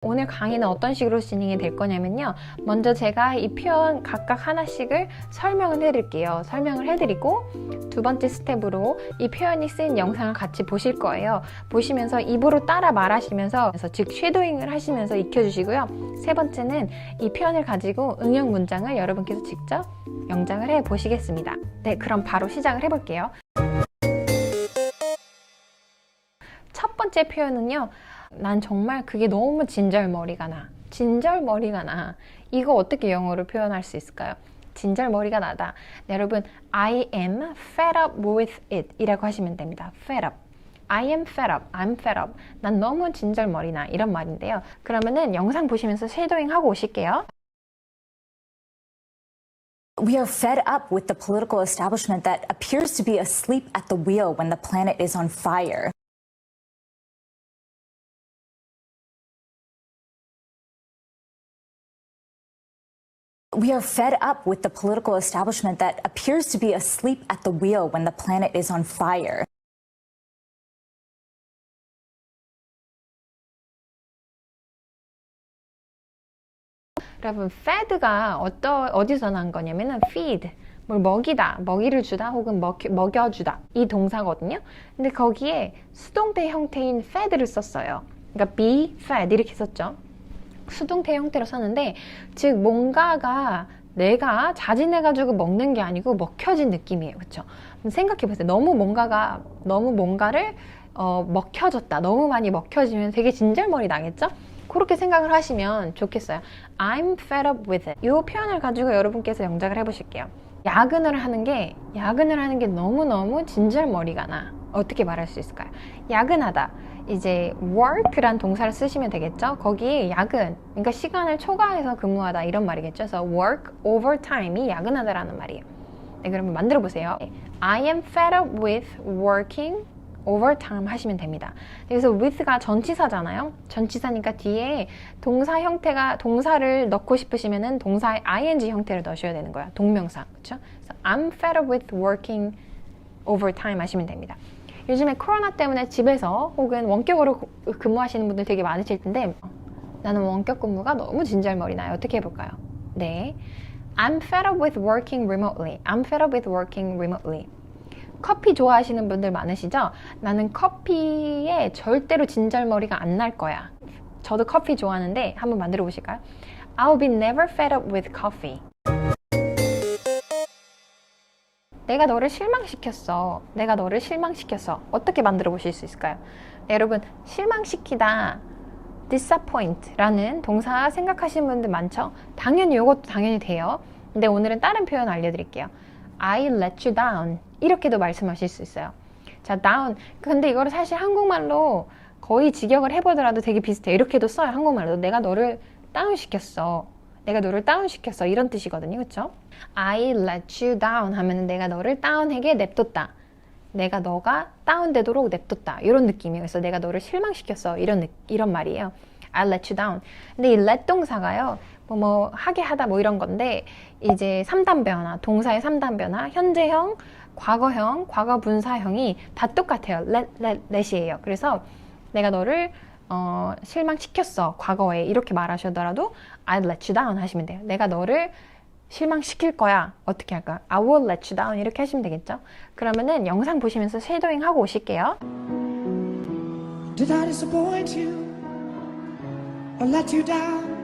오늘 강의는 어떤 식으로 진행이 될 거냐면요. 먼저 제가 이 표현 각각 하나씩을 설명을 해드릴게요. 설명을 해드리고 두 번째 스텝으로 이 표현이 쓰인 영상을 같이 보실 거예요. 보시면서 입으로 따라 말하시면서 즉 쉐도잉을 하시면서 익혀주시고요. 세 번째는 이 표현을 가지고 응용 문장을 여러분께서 직접 영작을 해보시겠습니다. 네, 그럼 바로 시작을 해볼게요. 첫 번째 표현은요. 난 정말 그게 너무 진절머리가 나. 진절머리가 나. 이거 어떻게 영어로 표현할 수 있을까요? 진절머리가 나다. 네, 여러분, I am fed up with it 이라고 하시면 됩니다. fed up. I am fed up. I'm fed up. 난 너무 진절머리 나. 이런 말인데요. 그러면은 영상 보시면서 쉐도잉 하고 오실게요. We are fed up with the political establishment that appears to be asleep at the wheel when the planet is on fire. We are fed up with the political establishment that appears to be asleep at the wheel when the planet is on fire. 여러분, fed가 어디서 난 거냐면은 feed, 뭘 먹이다, 먹이를 주다 혹은 먹여주다 이 동사거든요. 근데 거기에 수동태 형태인 fed를 썼어요. 그러니까 be fed 이렇게 썼죠. 수동태 형태로 썼는데 즉 뭔가가 내가 자진해가지고 먹는 게 아니고 먹혀진 느낌이에요. 그렇죠? 생각해보세요. 너무 뭔가를 먹혀졌다. 너무 많이 먹혀지면 되게 진절머리 나겠죠? 그렇게 생각을 하시면 좋겠어요. I'm fed up with it. 이 표현을 가지고 여러분께서 영작을 해보실게요. 야근을 하는 게 너무너무 진절머리가 나. 어떻게 말할 수 있을까요? 야근하다. 이제 work란 동사를 쓰시면 되겠죠? 거기에 야근, 그러니까 시간을 초과해서 근무하다 이런 말이겠죠? 그래서 work overtime이 야근하다라는 말이에요. 네, 그러면 만들어 보세요. I am fed up with working overtime 하시면 됩니다. 그래서 with가 전치사잖아요. 전치사니까 뒤에 동사 형태가 동사를 넣고 싶으시면은 동사의 ing 형태를 넣으셔야 되는 거야. 동명사. 그렇죠? 그래서 I'm fed up with working overtime 하시면 됩니다. 요즘에 코로나 때문에 집에서 혹은 원격으로 근무하시는 분들 되게 많으실 텐데 나는 원격 근무가 너무 진절머리 나요. 어떻게 해볼까요? 네, I'm fed up with working remotely. I'm fed up with working remotely. 커피 좋아하시는 분들 많으시죠? 나는 커피에 절대로 진절머리가 안 날 거야. 저도 커피 좋아하는데 한번 만들어 보실까요? I'll be never fed up with coffee. 내가 너를 실망시켰어. 내가 너를 실망시켰어. 어떻게 만들어 보실 수 있을까요? 네, 여러분, 실망시키다, disappoint라는 동사 생각하시는 분들 많죠? 당연히 이것도 당연히 돼요. 근데 오늘은 다른 표현 알려드릴게요. I let you down. 이렇게도 말씀하실 수 있어요. 자, down. 근데 이거를 사실 한국말로 거의 직역을 해보더라도 되게 비슷해요. 이렇게도 써요. 한국말로. 내가 너를 다운시켰어. 내가 너를 다운시켰어. 이런 뜻이거든요. 그렇죠? I let you down 하면 내가 너를 다운하게 냅뒀다. 내가 너가 다운되도록 냅뒀다. 이런 느낌이에요. 그래서 내가 너를 실망시켰어. 이런 말이에요. I let you down. 근데 이 let 동사가요. 하게 하다 이런 건데 이제 3단 변화, 동사의 3단 변화, 현재형, 과거형, 과거 분사형이 다 똑같아요. let이에요. 그래서 내가 너를 실망시켰어. 과거에 이렇게 말하시더라도 I let you down 하시면 돼요. 내가 너를 실망시킬 거야. 어떻게 할까요? I will let you down 이렇게 하시면 되겠죠? 그러면은 영상 보시면서 쉐도잉 하고 오실게요. Did I disappoint you or let you down?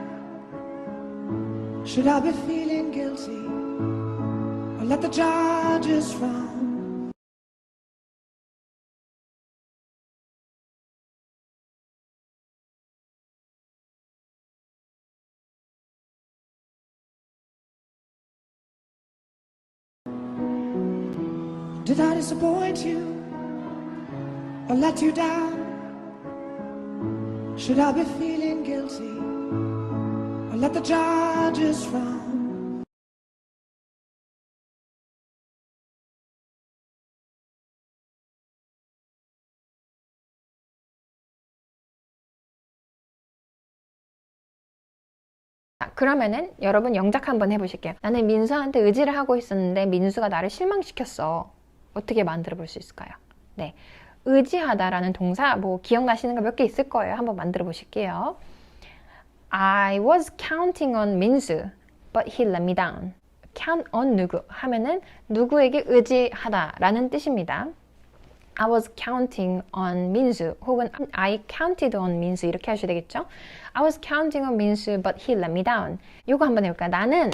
Should I be feeling guilty or let the judges frown? Did I disappoint you or let you down? Should I be feeling guilty or let the judges frown? 그러면은 여러분 영작 한번 해보실게요. 나는 민수한테 의지를 하고 있었는데 민수가 나를 실망시켰어. 어떻게 만들어 볼 수 있을까요? 네, 의지하다라는 동사 기억나시는 거 몇 개 있을 거예요. 한번 만들어 보실게요. I was counting on 민수, but he let me down. count on 누구 하면은 누구에게 의지하다 라는 뜻입니다. I was counting on 민수 혹은 I counted on 민수 이렇게 하셔야 되겠죠? I was counting on 민수 but he let me down. 이거 한번 해볼까요? 나는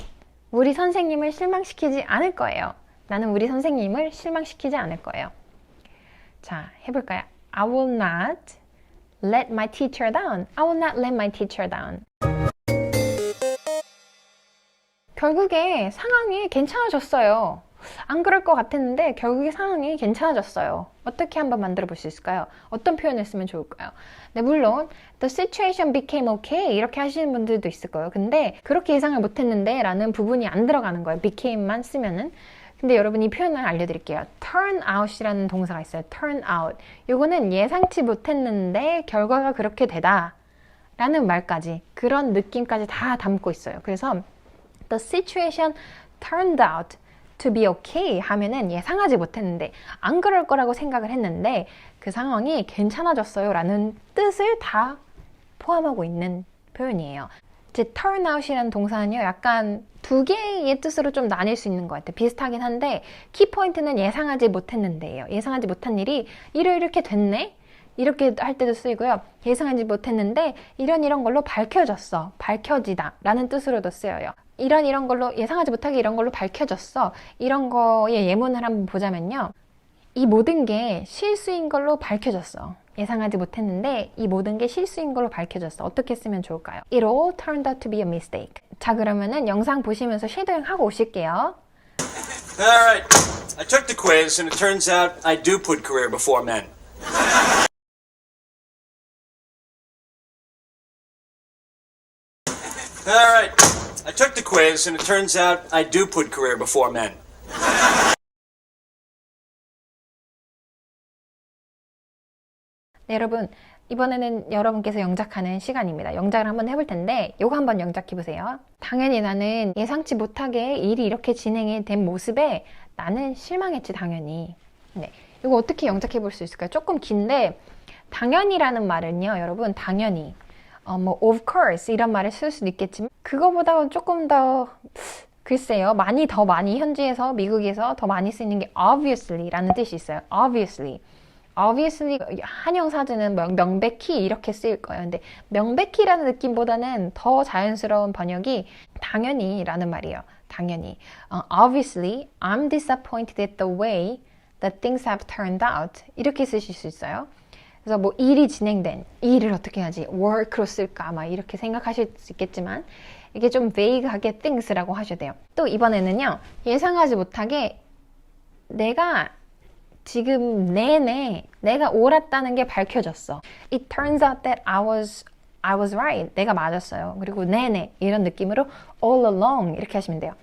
우리 선생님을 실망시키지 않을 거예요. 나는 우리 선생님을 실망시키지 않을 거예요. 자, 해볼까요? I will not let my teacher down. I will not let my teacher down. 결국에 상황이 괜찮아졌어요. 안 그럴 것 같았는데 결국에 상황이 괜찮아졌어요. 어떻게 한번 만들어 볼 수 있을까요? 어떤 표현을 쓰면 좋을까요? 네, 물론 The situation became okay 이렇게 하시는 분들도 있을 거예요. 근데 그렇게 예상을 못했는데 라는 부분이 안 들어가는 거예요. became만 쓰면은. 근데 여러분 이 표현을 알려드릴게요. turn out이라는 동사가 있어요. turn out. 요거는 예상치 못했는데 결과가 그렇게 되다 라는 말까지 그런 느낌까지 다 담고 있어요. 그래서 The situation turned out to be okay 하면은 예상하지 못했는데 안 그럴 거라고 생각을 했는데 그 상황이 괜찮아졌어요 라는 뜻을 다 포함하고 있는 표현이에요. 이제 turn out이라는 동사는요 약간 두 개의 뜻으로 좀 나뉠 수 있는 것 같아요. 비슷하긴 한데 키포인트는 예상하지 못했는데예요. 예상하지 못한 일이 이렇게 됐네? 이렇게 할 때도 쓰이고요. 예상하지 못했는데 이런 걸로 밝혀졌어. 밝혀지다 라는 뜻으로도 쓰여요. 이런 걸로 예상하지 못하게 이런 걸로 밝혀졌어. 이런 거의 예문을 한번 보자면요. 이 모든 게 실수인 걸로 밝혀졌어. 예상하지 못했는데 이 모든 게 실수인 걸로 밝혀졌어. 어떻게 쓰면 좋을까요? It all turned out to be a mistake. 자, 그러면은 영상 보시면서 쉐도잉 하고 오실게요. Alright, I took the quiz and it turns out I do put career before men. Alright, I took the quiz and it turns out I do put career before men. 네, 여러분 이번에는 여러분께서 영작하는 시간입니다. 영작을 한번 해볼 텐데 요거 한번 영작해 보세요. 당연히 나는 예상치 못하게 일이 이렇게 진행이 된 모습에 나는 실망했지 당연히. 네, 이거 어떻게 영작해 볼 수 있을까요? 조금 긴데 당연히라는 말은요 여러분 당연히 뭐 of course 이런 말을 쓸 수도 있겠지만 그거보다 조금 더 글쎄요 더 많이 현지에서 미국에서 더 많이 쓰이는 게 obviously라는 뜻이 있어요. obviously 한영사전은 명백히 이렇게 쓰일 거예요. 근데 명백히라는 느낌보다는 더 자연스러운 번역이 당연히라는 말이에요. 당연히. Obviously, I'm disappointed at the way that things have turned out. 이렇게 쓰실 수 있어요. 그래서 뭐 일이 진행된, 일을 어떻게 하지? work로 쓸까? 막 이렇게 생각하실 수 있겠지만 이게 좀 vague하게 things라고 하셔야 돼요. 또 이번에는요. 예상하지 못하게 내가 지금 내내 내가 옳았다는 게 밝혀졌어. It turns out that I was right. 내가 맞았어요. 그리고 내내 이런 느낌으로 all along 이렇게 하시면 돼요.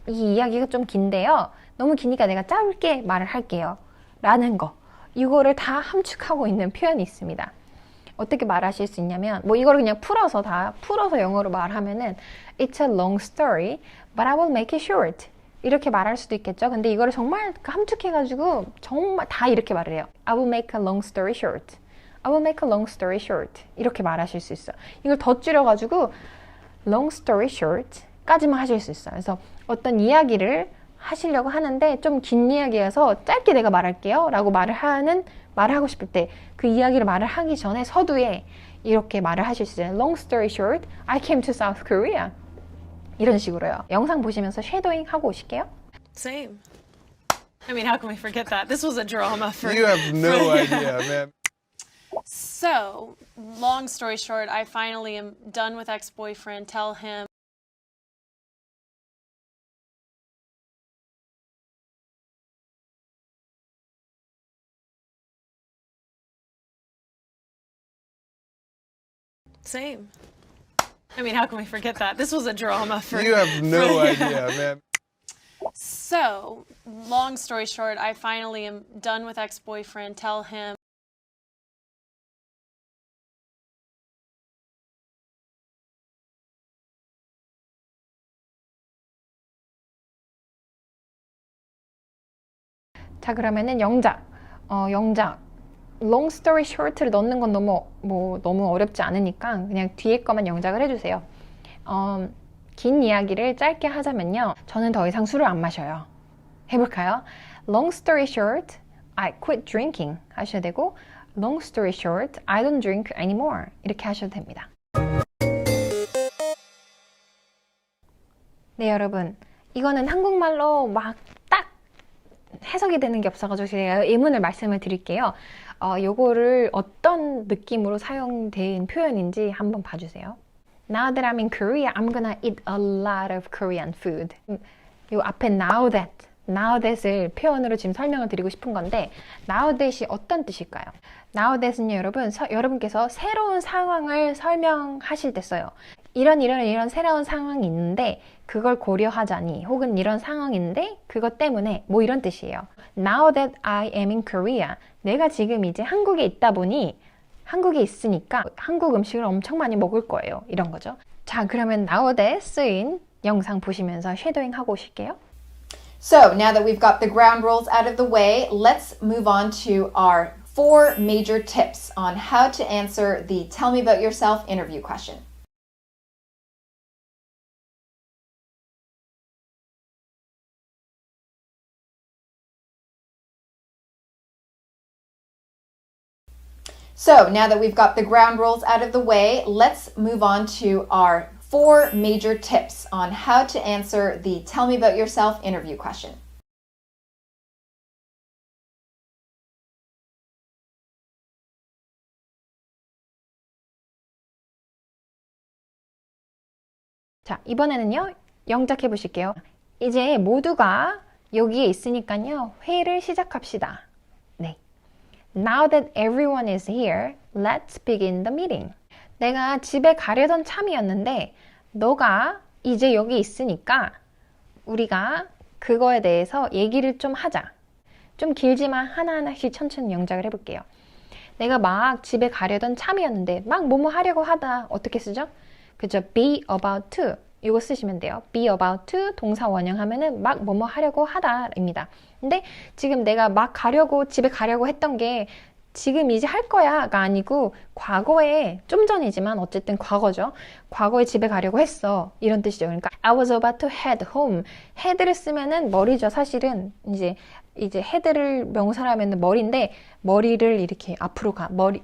이 이야기가 좀 긴데요. 너무 기니까 내가 짧게 말을 할게요. 라는 거. 이거를 다 함축하고 있는 표현이 있습니다. 어떻게 말하실 수 있냐면 뭐 이거를 그냥 풀어서 영어로 말하면은 It's a long story, but I will make it short. 이렇게 말할 수도 있겠죠. 근데 이거를 정말 함축해가지고 정말 다 이렇게 말을 해요. I will make a long story short. I will make a long story short. 이렇게 말하실 수 있어요. 이걸 더 줄여가지고 long story short 까지만 하실 수 있어요. 그래서 어떤 이야기를 하시려고 하는데 좀 긴 이야기여서 짧게 내가 말할게요 라고 말을 하고 싶을 때 그 이야기를 말을 하기 전에 서두에 이렇게 말을 하실 수 있어요. Long story short, I came to South Korea. 이런 식으로요. 영상 보시면서 쉐도잉 하고 오실게요. Same. I mean, how can we forget that? This was a drama for You have no idea, man. So, long story short, I finally am done with ex-boyfriend. Tell him. Same. I mean, how can we forget that? This was a drama for You have no idea, man. So, long story short, I finally am done with ex-boyfriend. Tell him. 자, 그러면은 영작 long story short를 넣는 건 너무 어렵지 않으니까 그냥 뒤에 거만 영작을 해주세요. 긴 이야기를 짧게 하자면요. 저는 더 이상 술을 안 마셔요. 해볼까요? Long story short, I quit drinking 하셔야 되고 Long story short, I don't drink anymore 이렇게 하셔도 됩니다. 네, 여러분. 이거는 한국말로 막 딱 해석이 되는 게 없어가지고 제가 예문을 말씀을 드릴게요. 요거를 어떤 느낌으로 사용된 표현인지 한번 봐주세요. Now that I'm in Korea, I'm gonna eat a lot of Korean food. 요 앞에 now that을 표현으로 지금 설명을 드리고 싶은 건데 now that이 어떤 뜻일까요? now that은요, 여러분, 여러분께서 새로운 상황을 설명하실 때 써요. 이런 새로운 상황이 있는데 그걸 고려하자니 혹은 이런 상황인데 그것 때문에 뭐 이런 뜻이에요. Now that I am in Korea, 내가 지금 이제 한국에 있다 보니 한국에 있으니까 한국 음식을 엄청 많이 먹을 거예요. 이런 거죠. 자, 그러면 now that 쓰인 영상 보시면서 쉐도잉 하고 오실게요. So now that we've got the ground rules out of the way, let's move on to our 4 major tips on how to answer the Tell Me About Yourself interview question. So now that we've got the ground rules out of the way, let's move on to our 4 major tips on how to answer the Tell Me About Yourself interview question. 자, 이번에는요, 영작해 보실게요. 이제 모두가 여기에 있으니까요, 회의를 시작합시다. 네. Now that everyone is here, let's begin the meeting. 내가 집에 가려던 참이었는데 너가 이제 여기 있으니까 우리가 그거에 대해서 얘기를 좀 하자. 좀 길지만 하나하나씩 천천히 영작을 해볼게요. 내가 막 집에 가려던 참이었는데 막 뭐뭐 하려고 하다. 어떻게 쓰죠? 그죠? be about to. 이거 쓰시면 돼요. be about to 동사 원형하면은 막 뭐뭐 하려고 하다입니다. 근데 지금 내가 막 집에 가려고 했던 게 지금 이제 할 거야가 아니고 과거에 좀 전이지만 어쨌든 과거죠. 과거에 집에 가려고 했어. 이런 뜻이죠. 그러니까 I was about to head home. head를 쓰면은 머리죠. 사실은 이제 head를 명사로 하면은 머리인데 머리를 이렇게 앞으로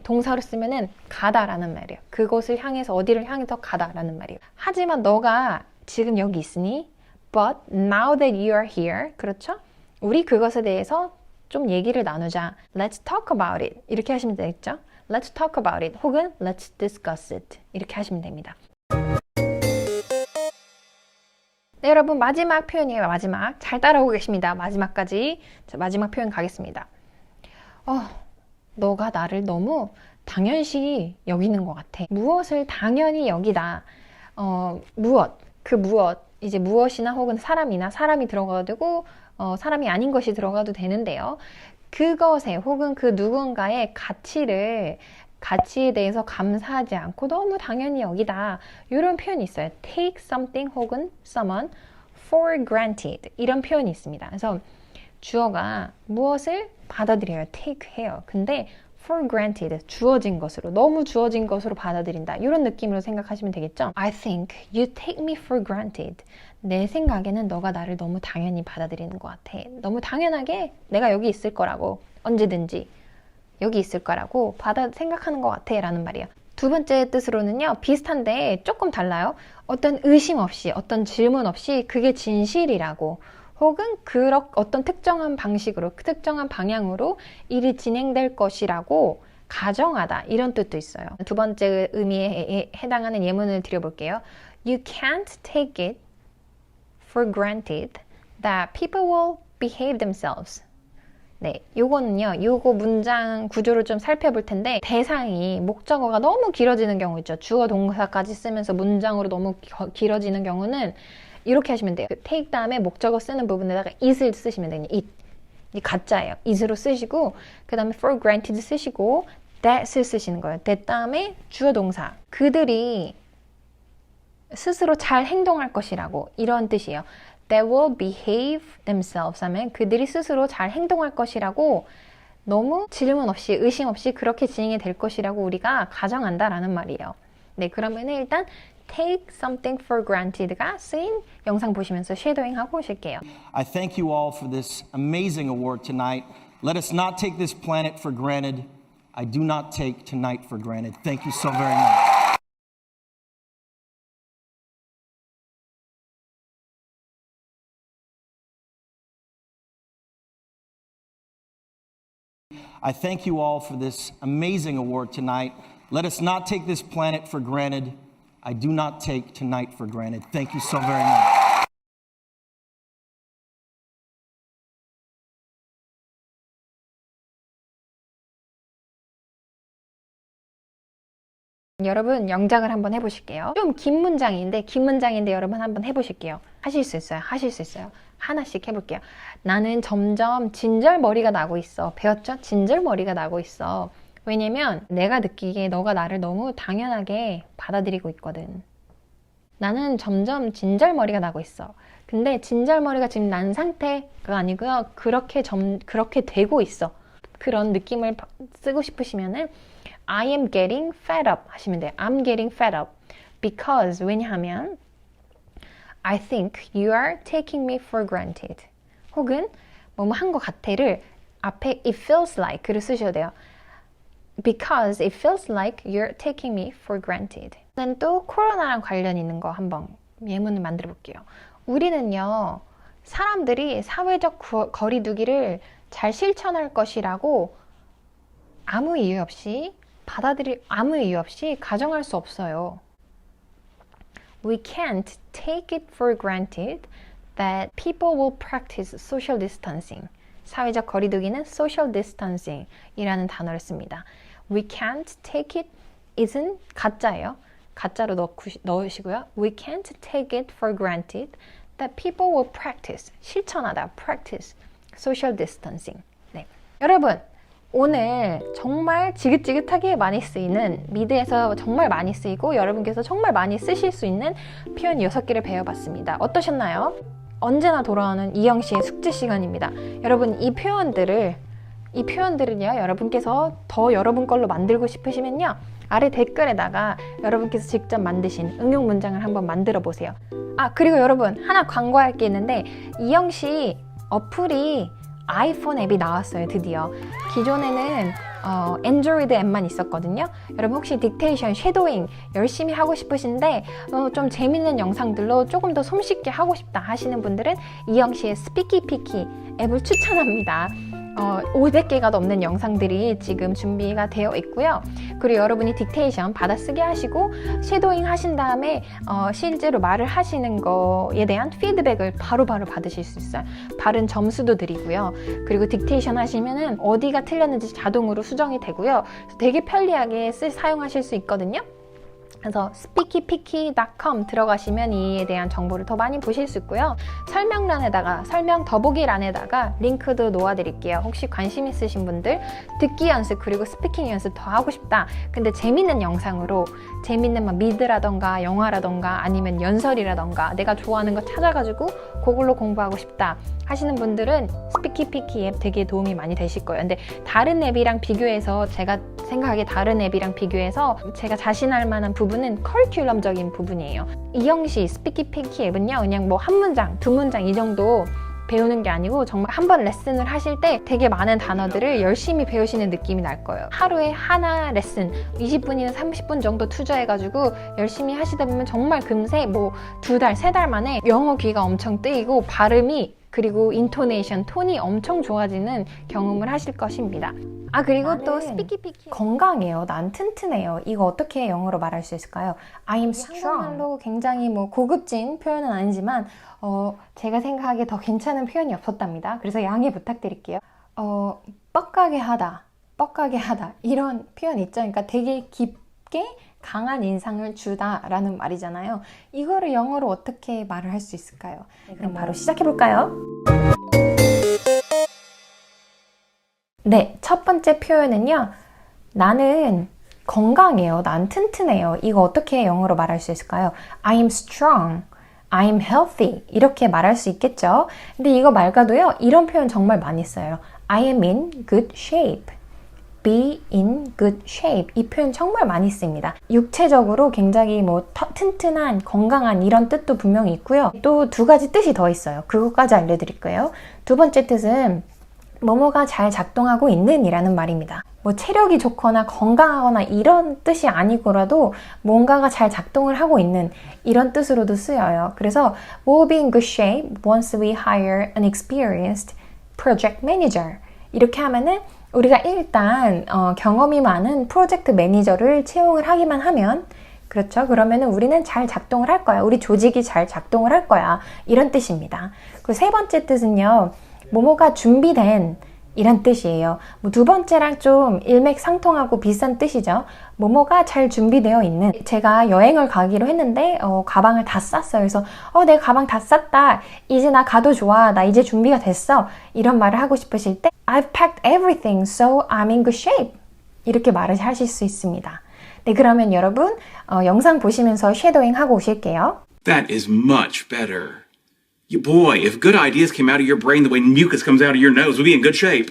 동사로 쓰면은 가다라는 말이에요. 그곳을 향해서 어디를 향해서 가다라는 말이에요. 하지만 너가 지금 여기 있으니 but now that you are here. 그렇죠? 우리 그것에 대해서 좀 얘기를 나누자. Let's talk about it. 이렇게 하시면 되겠죠? Let's talk about it. 혹은 Let's discuss it. 이렇게 하시면 됩니다. 네, 여러분, 마지막 표현이에요. 마지막. 잘 따라오고 계십니다. 마지막까지. 자, 마지막 표현 가겠습니다. 너가 나를 너무 당연시 여기는 것 같아. 무엇을 당연히 여기다. 무엇. 이제 무엇이나 혹은 사람이 들어가도 되고 사람이 아닌 것이 들어가도 되는데요. 그것에 혹은 그 누군가의 가치에 대해서 감사하지 않고 너무 당연히 여기다. 이런 표현이 있어요. take something 혹은 someone for granted. 이런 표현이 있습니다. 그래서 주어가 무엇을 받아들여요. take 해요. 근데 for granted, 너무 주어진 것으로 받아들인다. 이런 느낌으로 생각하시면 되겠죠? I think you take me for granted. 내 생각에는 너가 나를 너무 당연히 받아들이는 것 같아. 너무 당연하게 내가 여기 있을 거라고, 언제든지 여기 있을 거라고 생각하는 것 같아 라는 말이에요. 두 번째 뜻으로는요, 비슷한데 조금 달라요. 어떤 의심 없이, 어떤 질문 없이 그게 진실이라고, 혹은 어떤 특정한 방식으로, 특정한 방향으로 일이 진행될 것이라고 가정하다. 이런 뜻도 있어요. 두 번째 의미에 해당하는 예문을 드려볼게요. You can't take it for granted that people will behave themselves. 네, 요거는요, 요거 문장 구조를 좀 살펴볼 텐데, 대상이 목적어가 너무 길어지는 경우 있죠. 주어 동사까지 쓰면서 문장으로 너무 길어지는 경우는 이렇게 하시면 돼요. take 다음에 목적어 쓰는 부분에다가 it을 쓰시면 돼요. it. 이 가짜예요. it으로 쓰시고, 그 다음에 for granted 쓰시고, that을 쓰시는 거예요. that 다음에 주어 동사. 그들이 스스로 잘 행동할 것이라고, 이런 뜻이에요. They will behave themselves 하면 그들이 스스로 잘 행동할 것이라고 너무 질문 없이 의심 없이 그렇게 진행이 될 것이라고 우리가 가정한다라는 말이에요. 네, 그러면 일단 take something for granted가 쓰인 영상 보시면서 쉐도잉 하고 오실게요. I thank you all for this amazing award tonight. Let us not take this planet for granted. I do not take tonight for granted. Thank you so very much. I thank you all for this amazing award tonight. Let us not take this planet for granted. I do not take tonight for granted. Thank you so very much. 여러분 영작을 한번 해보실게요. 좀 긴 문장인데 여러분 한번 해보실게요. 하실 수 있어요. 하실 수 있어요. 하나씩 해볼게요. 나는 점점 진절머리가 나고 있어. 배웠죠? 진절머리가 나고 있어. 왜냐면 내가 느끼기에 너가 나를 너무 당연하게 받아들이고 있거든. 나는 점점 진절머리가 나고 있어. 근데 진절머리가 지금 난 상태가 아니고요. 그렇게 되고 있어. 그런 느낌을 쓰고 싶으시면은 I am getting fed up 하시면 돼요. I'm getting fed up. Because 왜냐하면 I think you are taking me for granted. 혹은 뭐뭐 한 것 같아를 앞에 it feels like를 쓰셔도 돼요. Because it feels like you're taking me for granted. 저는 또 코로나랑 관련 있는 거 한번 예문을 만들어 볼게요. 우리는요, 사람들이 사회적 거리두기를 잘 실천할 것이라고 아무 이유 없이 가정할 수 없어요. We can't take it for granted that people will practice social distancing. 사회적 거리두기는 social distancing 이라는 단어를 씁니다. We can't take it isn't 가짜예요. 가짜로 넣으시고요. We can't take it for granted that people will practice. 실천하다. practice. social distancing. 네. 여러분, 오늘 정말 지긋지긋하게 많이 쓰이는 미드에서 정말 많이 쓰이고 여러분께서 정말 많이 쓰실 수 있는 표현 6개를 배워봤습니다. 어떠셨나요? 언제나 돌아오는 이영 씨의 숙제 시간입니다. 여러분 이 표현들을요 여러분께서 더 여러분 걸로 만들고 싶으시면요 아래 댓글에다가 여러분께서 직접 만드신 응용 문장을 한번 만들어 보세요. 아 그리고 여러분 하나 광고할 게 있는데 이영 씨 어플이 아이폰 앱이 나왔어요. 드디어. 기존에는 엔드로이드 앱만 있었거든요. 여러분 혹시 딕테이션, 쉐도잉 열심히 하고 싶으신데 좀 재밌는 영상들로 조금 더 손쉽게 하고 싶다 하시는 분들은 이영씨의 스피키피키 앱을 추천합니다. 500개가 넘는 영상들이 지금 준비가 되어 있고요. 그리고 여러분이 딕테이션 받아쓰기 하시고 쉐도잉 하신 다음에 실제로 말을 하시는 거에 대한 피드백을 바로바로 받으실 수 있어요. 발음 점수도 드리고요. 그리고 딕테이션 하시면은 어디가 틀렸는지 자동으로 수정이 되고요. 되게 편리하게 사용하실 수 있거든요. 그래서 speakypicky.com 들어가시면 이에 대한 정보를 더 많이 보실 수 있고요. 설명 더보기란에다가 링크도 놓아드릴게요. 혹시 관심 있으신 분들 듣기 연습 그리고 스피킹 연습 더 하고 싶다. 근데 재밌는 영상으로 재밌는 막 미드라던가 영화라던가 아니면 연설이라던가 내가 좋아하는 거 찾아가지고 그걸로 공부하고 싶다 하시는 분들은 스피키피키 앱 되게 도움이 많이 되실 거예요. 근데 다른 앱이랑 비교해서 제가 생각하기에 다른 앱이랑 비교해서 제가 자신할 만한 부분은 커리큘럼적인 부분이에요. 이영시 스피키피키 앱은요 그냥 뭐 한 문장, 두 문장 이 정도 배우는 게 아니고 정말 한 번 레슨을 하실 때 되게 많은 단어들을 열심히 배우시는 느낌이 날 거예요. 하루에 하나 레슨 20분이나 30분 정도 투자해가지고 열심히 하시다 보면 정말 금세 뭐 2달, 3달 만에 영어 귀가 엄청 뜨이고 발음이 그리고 인토네이션, 톤이 엄청 좋아지는 경험을 하실 것입니다. 아 그리고 또 스피키피키 건강해요. 난 튼튼해요. 이거 어떻게 영어로 말할 수 있을까요? I'm strong. 한국말로 굉장히 뭐 고급진 표현은 아니지만 제가 생각하기에 더 괜찮은 표현이 없었답니다. 그래서 양해 부탁드릴게요. 뻑가게 하다 이런 표현 있죠. 그러니까 되게 깊게 강한 인상을 주다라는 말이잖아요. 이거를 영어로 어떻게 말을 할 수 있을까요? 그럼 바로 시작해볼까요? 네, 첫 번째 표현은요. 나는 건강해요. 난 튼튼해요. 이거 어떻게 영어로 말할 수 있을까요? I'm strong. I'm healthy. 이렇게 말할 수 있겠죠? 근데 이거 말고도요. 이런 표현 정말 많이 써요. I am in good shape. be in good shape. 이 표현 정말 많이 씁니다. 육체적으로 굉장히 뭐 튼튼한, 건강한 이런 뜻도 분명히 있고요. 또 두 가지 뜻이 더 있어요. 그것까지 알려드릴 거예요. 두 번째 뜻은 뭐뭐가 잘 작동하고 있는 이라는 말입니다. 뭐 체력이 좋거나 건강하거나 이런 뜻이 아니고라도 뭔가가 잘 작동을 하고 있는 이런 뜻으로도 쓰여요. 그래서 we'll be in good shape once we hire an experienced project manager. 이렇게 하면은 우리가 일단 경험이 많은 프로젝트 매니저를 채용을 하기만 하면 그렇죠. 그러면은 우리는 잘 작동을 할 거야. 우리 조직이 잘 작동을 할 거야. 이런 뜻입니다. 그리고 세 번째 뜻은요. 뭐뭐가 준비된 이란 뜻이에요. 뭐 두 번째랑 좀 일맥상통하고 비슷한 뜻이죠. 뭐뭐가 잘 준비되어 있는. 제가 여행을 가기로 했는데 가방을 다 쌌어요. 그래서 내 가방 다 쌌다. 이제 나 가도 좋아. 나 이제 준비가 됐어. 이런 말을 하고 싶으실 때 I've packed everything, so I'm in good shape. 이렇게 말을 하실 수 있습니다. 네, 그러면 여러분 영상 보시면서 쉐도잉 하고 오실게요. That is much better. Boy, if good ideas came out of your brain the way mucus comes out of your nose, we'd be in good shape.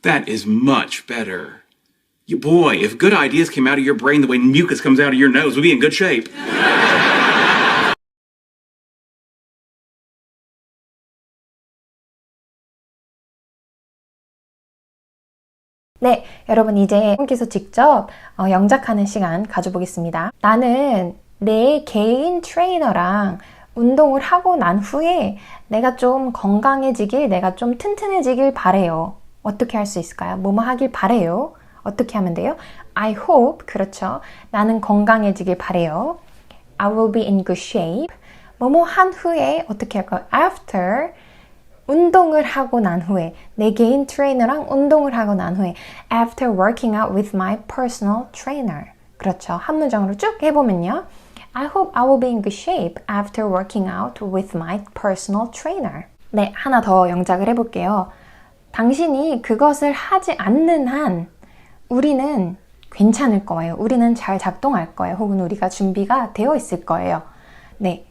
That is much better. Boy, if good ideas came out of your brain the way mucus comes out of your nose, we'd be in good shape. 네, 여러분 이제 여러분께서 직접 영작하는 시간 가져보겠습니다. 나는 내 개인 트레이너랑 운동을 하고 난 후에 내가 좀 건강해지길, 내가 좀 튼튼해지길 바래요. 어떻게 할 수 있을까요? 뭐뭐 하길 바래요. 어떻게 하면 돼요? I hope, 그렇죠. 나는 건강해지길 바래요. I will be in good shape. 뭐뭐 한 후에 어떻게 할까요? After 운동을 하고 난 후에, 내 개인 트레이너랑 운동을 하고 난 후에 After working out with my personal trainer. 그렇죠. 한 문장으로 쭉 해보면요. I hope I will be in good shape after working out with my personal trainer. 네, 하나 더 영작을 해볼게요. 당신이 그것을 하지 않는 한 우리는 괜찮을 거예요. 우리는 잘 작동할 거예요. 혹은 우리가 준비가 되어 있을 거예요. 네,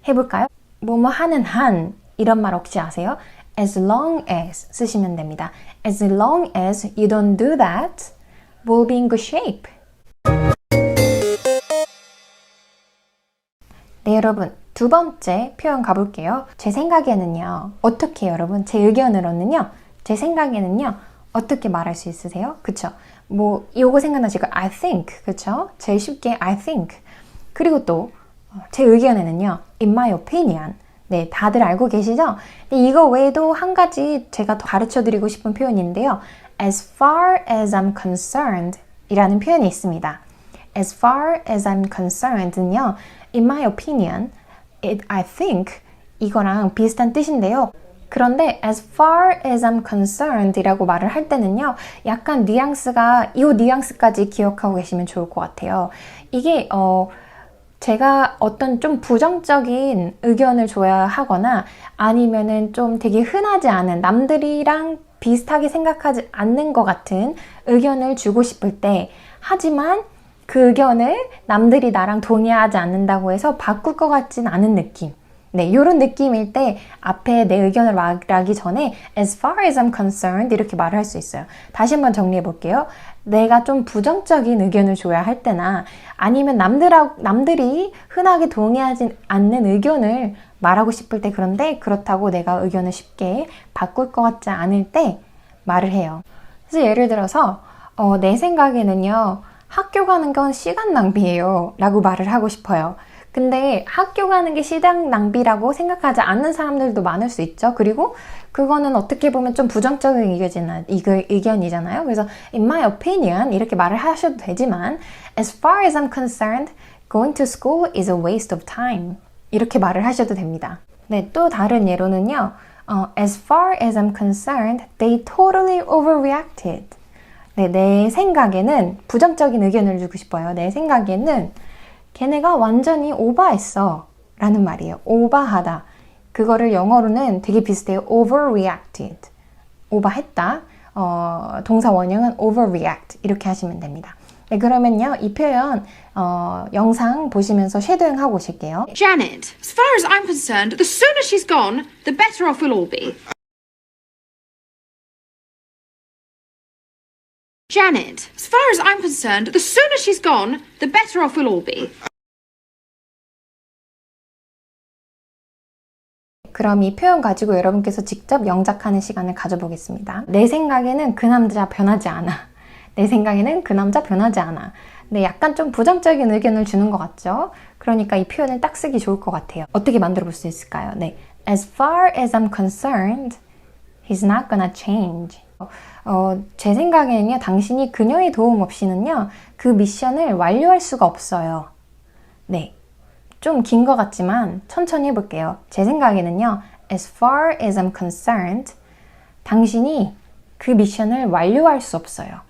해볼까요? 뭐뭐 하는 한 이런 말 혹시 아세요? As long as 쓰시면 됩니다. As long as you don't do that, we'll be in good shape. 네, 여러분. 두 번째 표현 가볼게요. 제 생각에는요. 어떻게 여러분? 제 의견으로는요. 제 생각에는요. 어떻게 말할 수 있으세요? 그쵸? 뭐 요거 생각나시고 I think. 그쵸? 제일 쉽게 I think. 그리고 또 제 의견에는요. In my opinion. 네, 다들 알고 계시죠? 근데 이거 외에도 한 가지 제가 더 가르쳐드리고 싶은 표현인데요. As far as I'm concerned 이라는 표현이 있습니다. As far as I'm concerned는요. In my opinion, I think 이거랑 비슷한 뜻인데요. 그런데 as far as I'm concerned 이라고 말을 할 때는요. 약간 뉘앙스가 이 뉘앙스까지 기억하고 계시면 좋을 것 같아요. 이게 제가 어떤 좀 부정적인 의견을 줘야 하거나 아니면은 좀 되게 흔하지 않은 남들이랑 비슷하게 생각하지 않는 것 같은 의견을 주고 싶을 때 하지만 그 의견을 남들이 나랑 동의하지 않는다고 해서 바꿀 것 같진 않은 느낌. 네, 이런 느낌일 때 앞에 내 의견을 말하기 전에 as far as I'm concerned 이렇게 말을 할 수 있어요. 다시 한번 정리해 볼게요. 내가 좀 부정적인 의견을 줘야 할 때나 아니면 남들이 흔하게 동의하지 않는 의견을 말하고 싶을 때 그런데 그렇다고 내가 의견을 쉽게 바꿀 것 같지 않을 때 말을 해요. 그래서 예를 들어서 내 생각에는요. 학교 가는 건 시간 낭비예요 라고 말을 하고 싶어요. 근데 학교 가는 게 시간 낭비라고 생각하지 않는 사람들도 많을 수 있죠. 그리고 그거는 어떻게 보면 좀 부정적인 의견이잖아요. 그래서 in my opinion 이렇게 말을 하셔도 되지만 as far as I'm concerned, going to school is a waste of time 이렇게 말을 하셔도 됩니다. 네, 또 다른 예로는요. As far as I'm concerned, they totally overreacted. 네, 내 생각에는 부정적인 의견을 주고 싶어요. 내 생각에는 걔네가 완전히 오버했어 라는 말이에요. 오버하다. 그거를 영어로는 되게 비슷해요. overreacted. 오버했다. 동사 원형은 overreact. 이렇게 하시면 됩니다. 네, 그러면요. 이 표현 영상 보시면서 쉐도잉 하고 오실게요. Janet, as far as I'm concerned, the sooner she's gone, the better off we'll all be. Janet, as far as I'm concerned, the sooner she's gone, the better off we'll all be. 그럼 이 표현 가지고 여러분께서 직접 영작하는 시간을 가져보겠습니다. 내 생각에는 그 남자 변하지 않아. 내 생각에는 그 남자 변하지 않아. 네, 약간 좀 부정적인 의견을 주는 것 같죠? 그러니까 이 표현을 딱 쓰기 좋을 것 같아요. 어떻게 만들어 볼 수 있을까요? 네, as far as I'm concerned, he's not gonna change. 제 생각에는요, 당신이 그녀의 도움 없이는요, 그 미션을 완료할 수가 없어요. 네. 좀 긴 것 같지만 천천히 해볼게요. 제 생각에는요, as far as I'm concerned, 당신이 그 미션을 완료할 수 없어요.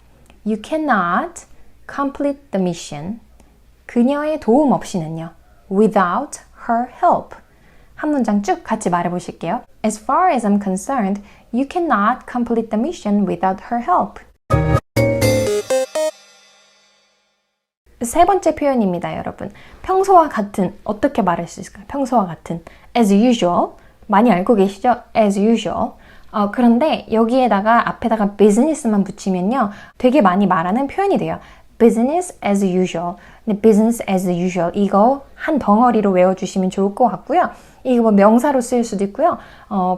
You cannot complete the mission. 그녀의 도움 없이는요, without her help. 한 문장 쭉 같이 말해보실게요. As far as I'm concerned, you cannot complete the mission without her help. 세 번째 표현입니다, 여러분. 평소와 같은, 어떻게 말할 수 있을까요? 평소와 같은. As usual. 많이 알고 계시죠? As usual. 그런데 여기에다가 앞에다가 business만 붙이면요, 되게 많이 말하는 표현이 돼요. Business as usual. 근데 business as usual. 이거 한 덩어리로 외워주시면 좋을 것 같고요. 이거 뭐 명사로 쓰일 수도 있고요.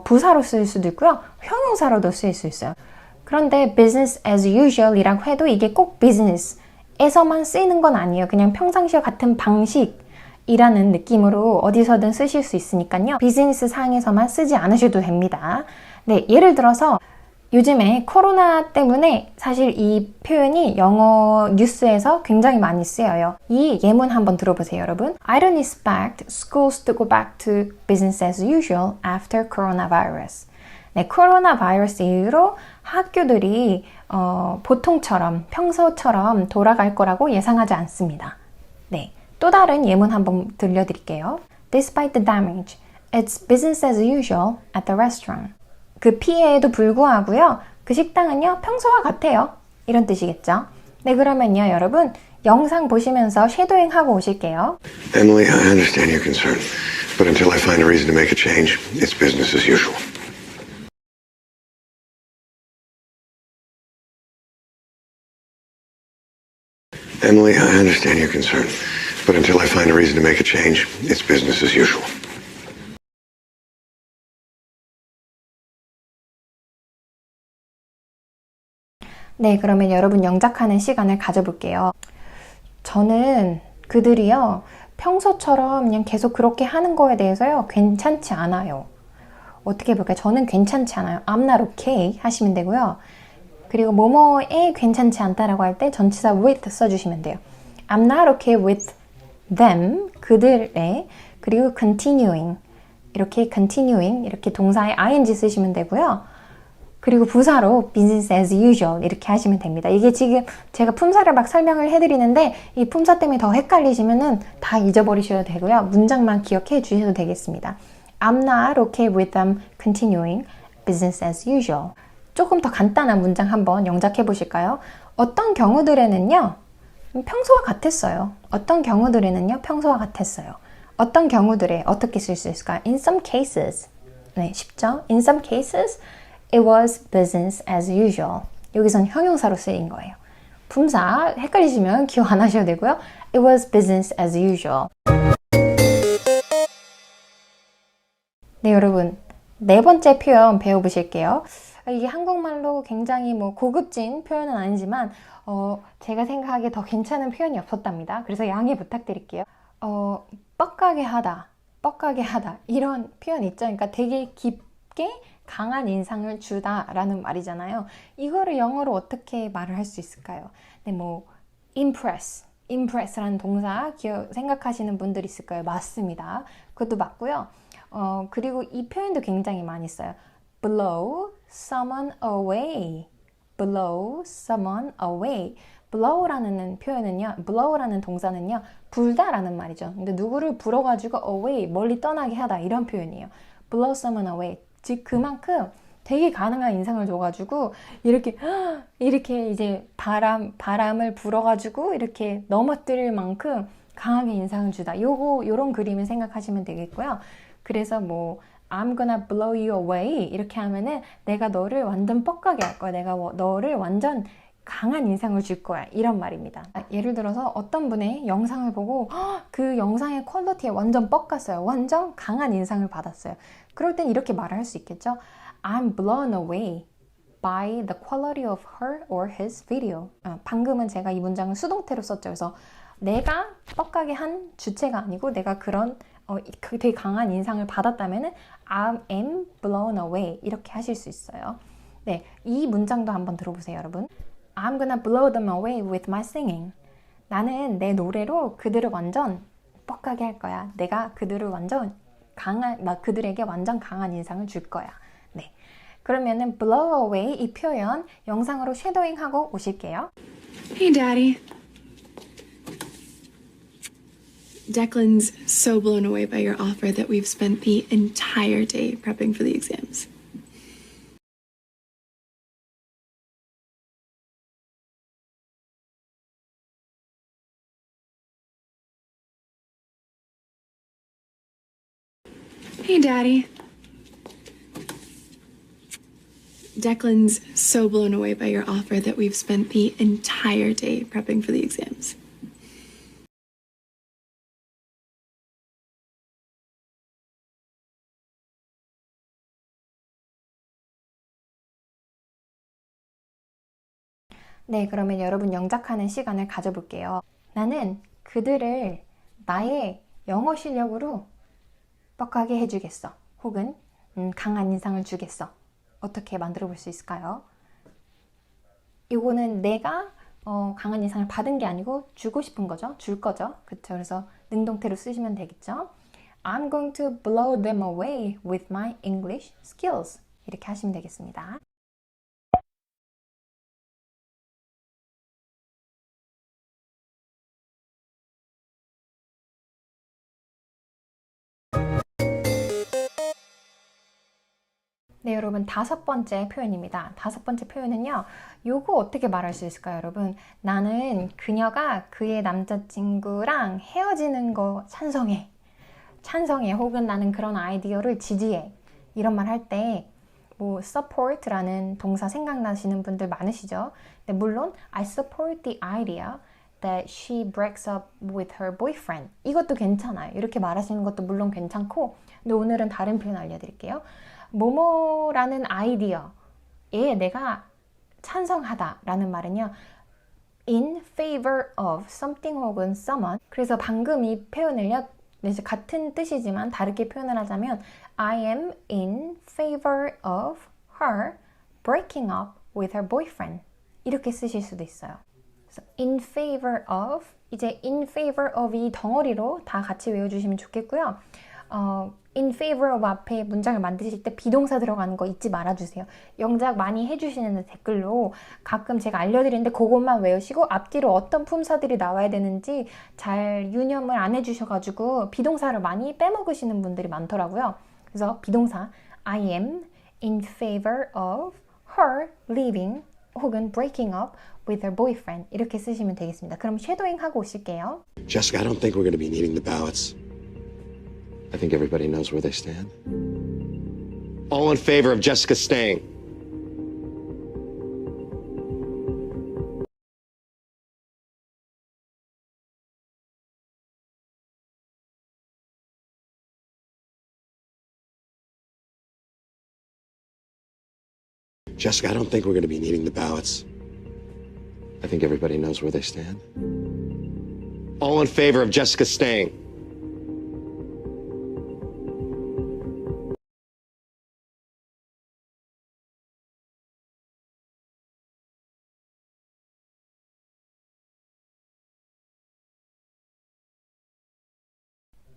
부사로 쓰일 수도 있고요. 형용사로도 쓰일 수 있어요. 그런데 business as usual 이라고 해도 이게 꼭 business 에서만 쓰이는 건 아니에요. 그냥 평상시와 같은 방식이라는 느낌으로 어디서든 쓰실 수 있으니까요. 비즈니스 상에서만 쓰지 않으셔도 됩니다. 네, 예를 들어서 요즘에 코로나 때문에 사실 이 표현이 영어 뉴스에서 굉장히 많이 쓰여요. 이 예문 한번 들어보세요, 여러분. I don't expect schools to go back to business as usual after coronavirus. 네, 코로나 바이러스 이후로 학교들이 보통처럼 평소처럼 돌아갈 거라고 예상하지 않습니다. 네, 또 다른 예문 한번 들려드릴게요. Despite the damage, it's business as usual at the restaurant. 그 피해에도 불구하고요, 그 식당은요 평소와 같아요. 이런 뜻이겠죠. 네, 그러면요 여러분 영상 보시면서 쉐도잉 하고 오실게요. Emily, I understand your concern, but until I find a reason to make a change, it's business as usual. Emily, I understand your concern, but until I find a reason to make a change, it's business as usual. 네, 그러면 여러분 영작하는 시간을 가져볼게요. 저는 그들이요, 평소처럼 그냥 계속 그렇게 하는 거에 대해서요, 괜찮지 않아요. 어떻게 볼까요? 저는 괜찮지 않아요. I'm not okay 하시면 되고요. 그리고 뭐뭐에 괜찮지 않다라고 할 때 전치사 with 써주시면 돼요. I'm not okay with them, 그들의, 그리고 continuing, 이렇게 동사에 ing 쓰시면 되고요. 그리고 부사로 business as usual 이렇게 하시면 됩니다. 이게 지금 제가 품사를 막 설명을 해드리는데 이 품사 때문에 더 헷갈리시면은 다 잊어버리셔도 되고요. 문장만 기억해 주셔도 되겠습니다. I'm not okay with them continuing business as usual. 조금 더 간단한 문장 한번 영작해 보실까요? 어떤 경우들에는요, 평소와 같았어요. 어떤 경우들에는요, 평소와 같았어요. 어떤 경우들에 어떻게 쓸 수 있을까요? In some cases. 네, 쉽죠? In some cases, it was business as usual. 여기선 형용사로 쓰인 거예요. 품사 헷갈리시면 기억 안 하셔도 되고요. It was business as usual. 네, 여러분. 네 번째 표현 배워보실게요. 이게 한국말로 굉장히 고급진 표현은 아니지만 제가 생각하기에 더 괜찮은 표현이 없었답니다. 그래서 양해 부탁드릴게요. 뻑가게 하다, 이런 표현 있죠. 그러니까 되게 깊게 강한 인상을 주다라는 말이잖아요. 이거를 영어로 어떻게 말을 할 수 있을까요? 네, impress라는 동사 생각하시는 분들 있을까요? 맞습니다. 그것도 맞고요. 그리고 이 표현도 굉장히 많이 써요. blow someone away. blow라는 표현은요, blow라는 동사는요, 불다라는 말이죠. 근데 누구를 불어가지고 away, 멀리 떠나게 하다, 이런 표현이에요. blow someone away. 즉 그만큼 되게 가능한 인상을 줘가지고 이렇게 이제 바람을 불어가지고 이렇게 넘어뜨릴 만큼 강하게 인상을 주다. 요런 그림을 생각하시면 되겠고요. 그래서 뭐 I'm gonna blow you away 이렇게 하면은 내가 너를 완전 뻑가게 할 거야. 내가 너를 완전 강한 인상을 줄 거야. 이런 말입니다. 예를 들어서 어떤 분의 영상을 보고 그 영상의 퀄리티에 완전 뻑갔어요. 완전 강한 인상을 받았어요. 그럴 땐 이렇게 말을 할 수 있겠죠. I'm blown away by the quality of her or his video. 방금은 제가 이 문장을 수동태로 썼죠. 그래서 내가 뻑가게 한 주체가 아니고 내가 그런 되게 강한 인상을 받았다면은 I am blown away 이렇게 하실 수 있어요. 네, 이 문장도 한번 들어보세요, 여러분. I'm gonna blow them away with my singing. 나는 내 노래로 그들을 완전 뻑가게 할 거야. 내가 그들을 완전 그들에게 완전 강한 인상을 줄 거야. 네, 그러면은 blow away 이 표현 영상으로 쉐도잉하고 오실게요. Hey, Daddy. Declan's so blown away by your offer that we've spent the entire day prepping for the exams. Hey, Daddy. Declan's so blown away by your offer that we've spent the entire day prepping for the exams. 네, 그러면 여러분 영작하는 시간을 가져볼게요. 나는 그들을 나의 영어 실력으로 뻑하게 해주겠어. 혹은 강한 인상을 주겠어. 어떻게 만들어 볼 수 있을까요? 이거는 내가 강한 인상을 받은 게 아니고 주고 싶은 거죠. 줄 거죠. 그렇죠? 그래서 능동태로 쓰시면 되겠죠. I'm going to blow them away with my English skills. 이렇게 하시면 되겠습니다. 네, 여러분 5번째 표현입니다. 5번째 표현은요. 요거 어떻게 말할 수 있을까요, 여러분? 나는 그녀가 그의 남자친구랑 헤어지는 거 찬성해. 찬성해. 혹은 나는 그런 아이디어를 지지해. 이런 말 할 때 뭐 support라는 동사 생각나시는 분들 많으시죠? 네, 물론 I support the idea that she breaks up with her boyfriend. 이것도 괜찮아요. 이렇게 말하시는 것도 물론 괜찮고, 근데 오늘은 다른 표현 알려드릴게요. 뭐뭐라는 아이디어에 내가 찬성하다 라는 말은요. in favor of something 혹은 someone. 그래서 방금 이 표현을요. 이제 같은 뜻이지만 다르게 표현을 하자면 I am in favor of her breaking up with her boyfriend. 이렇게 쓰실 수도 있어요. 그래서 in favor of, 이제 in favor of 이 덩어리로 다 같이 외워주시면 좋겠고요. in favor of 앞에 문장을 만드실 때 비동사 들어가는 거 잊지 말아주세요. 영작 많이 해주시는 댓글로 가끔 제가 알려드리는데 그것만 외우시고 앞뒤로 어떤 품사들이 나와야 되는지 잘 유념을 안 해주셔가지고 비동사를 많이 빼먹으시는 분들이 많더라고요. 그래서 비동사 I am in favor of her leaving 혹은 breaking up with her boyfriend 이렇게 쓰시면 되겠습니다. 그럼 쉐도잉 하고 오실게요. Jessica, I don't think we're going to be needing the ballots. I think everybody knows where they stand. All in favor of Jessica staying. Jessica, I don't think we're going to be needing the ballots. I think everybody knows where they stand. All in favor of Jessica staying.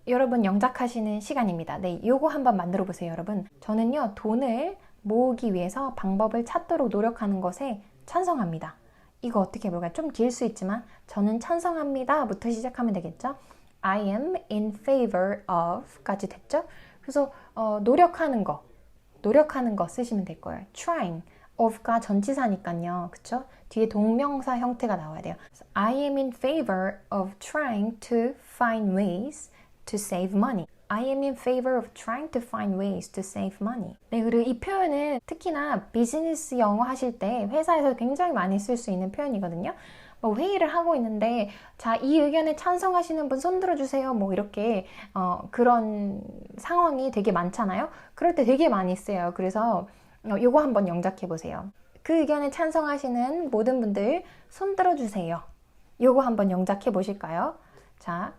여러분 영작하시는 시간입니다. 네, 요거 한번 만들어 보세요, 여러분. 저는요, 돈을 모으기 위해서 방법을 찾도록 노력하는 것에 찬성합니다. 이거 어떻게 해볼까요? 좀 길 수 있지만 저는 찬성합니다 부터 시작하면 되겠죠? I am in favor of 까지 됐죠? 그래서 노력하는 거 노력하는 거 쓰시면 될 거예요. trying. of가 전치사니까요. 그쵸? 뒤에 동명사 형태가 나와야 돼요. I am in favor of trying to find ways to save money. I am in favor of trying to find ways to save money. 네, 그리고 이 표현은 특히나 비즈니스 영어 하실 때 회사에서 굉장히 많이 쓸 수 있는 표현이거든요. 뭐 회의를 하고 있는데 자, 이 의견에 찬성하시는 분 손 들어주세요. 뭐 이렇게 그런 상황이 되게 많잖아요. 그럴 때 되게 많이 쓰여요. 그래서 요거 한번 영작해 보세요. 그 의견에 찬성하시는 모든 분들 손 들어주세요. 요거 한번 영작해 보실까요? 자,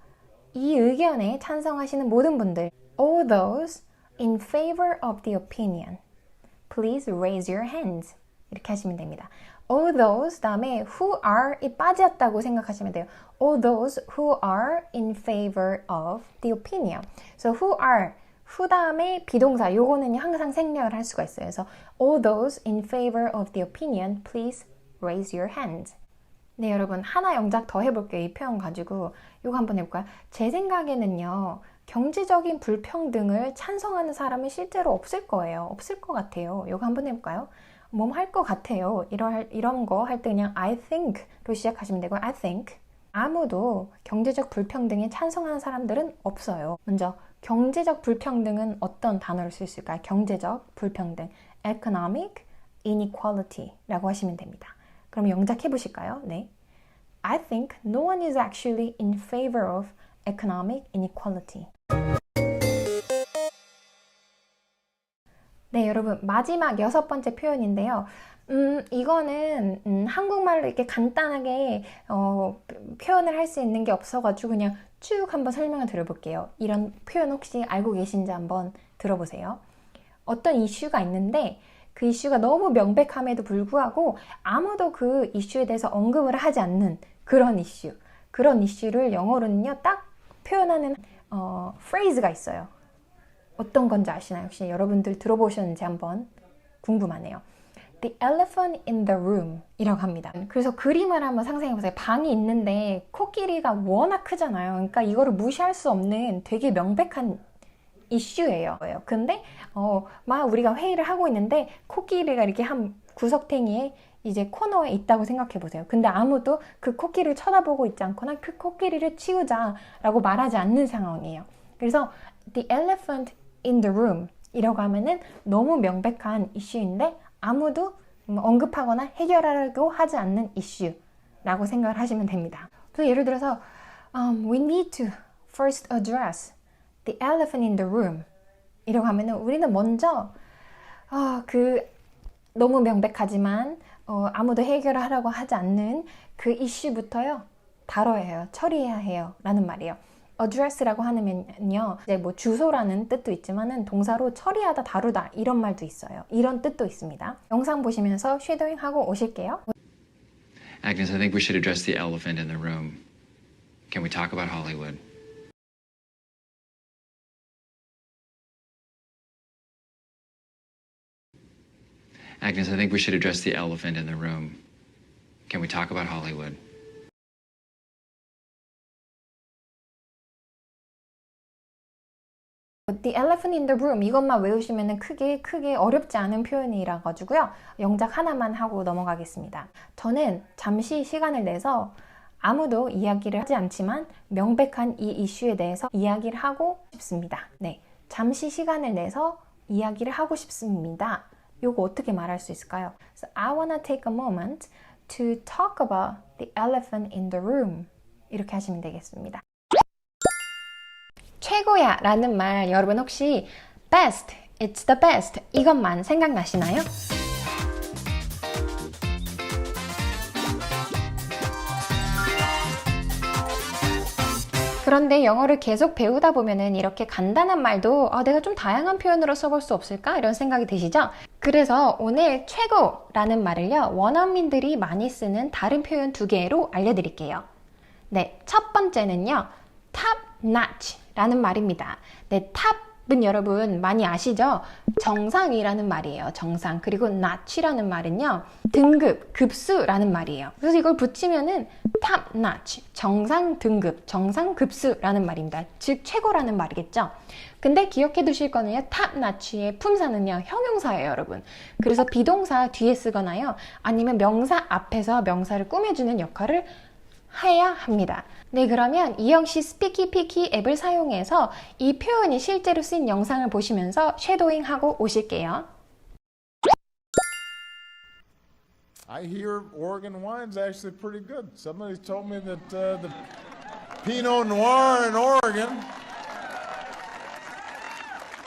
이 의견에 찬성하시는 모든 분들, all those in favor of the opinion, please raise your hands. 이렇게 하시면 됩니다. all those 다음에 who are이 빠졌다고 생각하시면 돼요. all those who are in favor of the opinion. So who are, who 다음에 비동사, 요거는 항상 생략을 할 수가 있어요. 그래서 all those in favor of the opinion, please raise your hands. 네, 여러분 하나 영작 더 해볼게요. 이 표현 가지고 요거 한번 해볼까요? 제 생각에는요, 경제적인 불평등을 찬성하는 사람은 실제로 없을 거예요. 없을 것 같아요. 요거 한번 해볼까요? 뭐 할 것 같아요. 이런 거 할 때 그냥 I think로 시작하시면 되고요. I think. 아무도 경제적 불평등에 찬성하는 사람들은 없어요. 먼저 경제적 불평등은 어떤 단어를 쓸 수 있을까요? 경제적 불평등. economic inequality라고 하시면 됩니다. 그럼 영작해 보실까요? 네. I think no one is actually in favor of economic inequality. 네, 여러분 마지막 6번째 표현인데요. 이거는 한국말로 이렇게 간단하게 표현을 할 수 있는 게 없어가지고 그냥 쭉 한번 설명을 드려볼게요. 이런 표현 혹시 알고 계신지 한번 들어보세요. 어떤 이슈가 있는데 그 이슈가 너무 명백함에도 불구하고 아무도 그 이슈에 대해서 언급을 하지 않는 그런 이슈. 그런 이슈를 영어로는요, 딱 표현하는 phrase가 있어요. 어떤 건지 아시나요? 혹시 여러분들 들어보셨는지 한번 궁금하네요. The elephant in the room 이라고 합니다. 그래서 그림을 한번 상상해보세요. 방이 있는데 코끼리가 워낙 크잖아요. 그러니까 이거를 무시할 수 없는 되게 명백한 이슈예요. 근데 막 우리가 회의를 하고 있는데 코끼리가 이렇게 한 구석탱이에 이제 코너에 있다고 생각해 보세요. 근데 아무도 그 코끼리를 쳐다보고 있지 않거나 그 코끼리를 치우자라고 말하지 않는 상황이에요. 그래서 the elephant in the room 이라고 하면은 너무 명백한 이슈인데 아무도 언급하거나 해결하려고 하지 않는 이슈라고 생각을 하시면 됩니다. 그래서 예를 들어서 we need to first address the elephant in the room 이라고 하면은 우리는 먼저 그 너무 명백하지만 아무도 해결을 하려고 하지 않는 그 이슈부터요 다뤄야 해요, 처리해야 해요 라는 말이에요. address라고 하면요 이제 뭐 주소라는 뜻도 있지만은 동사로 처리하다, 다루다 이런 말도 있어요. 이런 뜻도 있습니다. 영상 보시면서 쉐도잉 하고 오실게요. Agnes, I think we should address the elephant in the room. Can we talk about Hollywood? Agnes, I think we should address the elephant in the room. Can we talk about Hollywood? The elephant in the room 이것만 외우시면 크게 어렵지 않은 표현이라 가지고요. 영작 하나만 하고 넘어가겠습니다. 저는 잠시 시간을 내서 아무도 이야기를 하지 않지만 명백한 이 이슈에 대해서 이야기를 하고 싶습니다. 네, 잠시 시간을 내서 이야기를 하고 싶습니다. 요거 어떻게 말할 수 있을까요? So I wanna take a moment to talk about the elephant in the room. 이렇게 하시면 되겠습니다. 최고야 라는 말 여러분 혹시 best, it's the best 이것만 생각나시나요? 그런데 영어를 계속 배우다 보면은 이렇게 간단한 말도 내가 좀 다양한 표현으로 써볼 수 없을까? 이런 생각이 드시죠? 그래서 오늘 최고라는 말을요, 원어민들이 많이 쓰는 다른 표현 2개로 알려드릴게요. 네, 첫 번째는요, top notch 라는 말입니다. 네, top 여러분 많이 아시죠? 정상이라는 말이에요. 정상. 그리고 notch이라는 말은요. 등급, 급수라는 말이에요. 그래서 이걸 붙이면은 top notch, 정상 등급, 정상 급수라는 말입니다. 즉 최고라는 말이겠죠. 근데 기억해 두실 거는요. top notch의 품사는요. 형용사예요, 여러분. 그래서 비동사 뒤에 쓰거나요. 아니면 명사 앞에서 명사를 꾸며주는 역할을 해야 합니다. 네, 그러면 이영씨 스피키 피키 앱을 사용해서 이 표현이 실제로 쓰인 영상을 보시면서 쉐도잉 하고 오실게요. I hear Oregon wine's actually pretty good. Somebody told me that the Pinot Noir in Oregon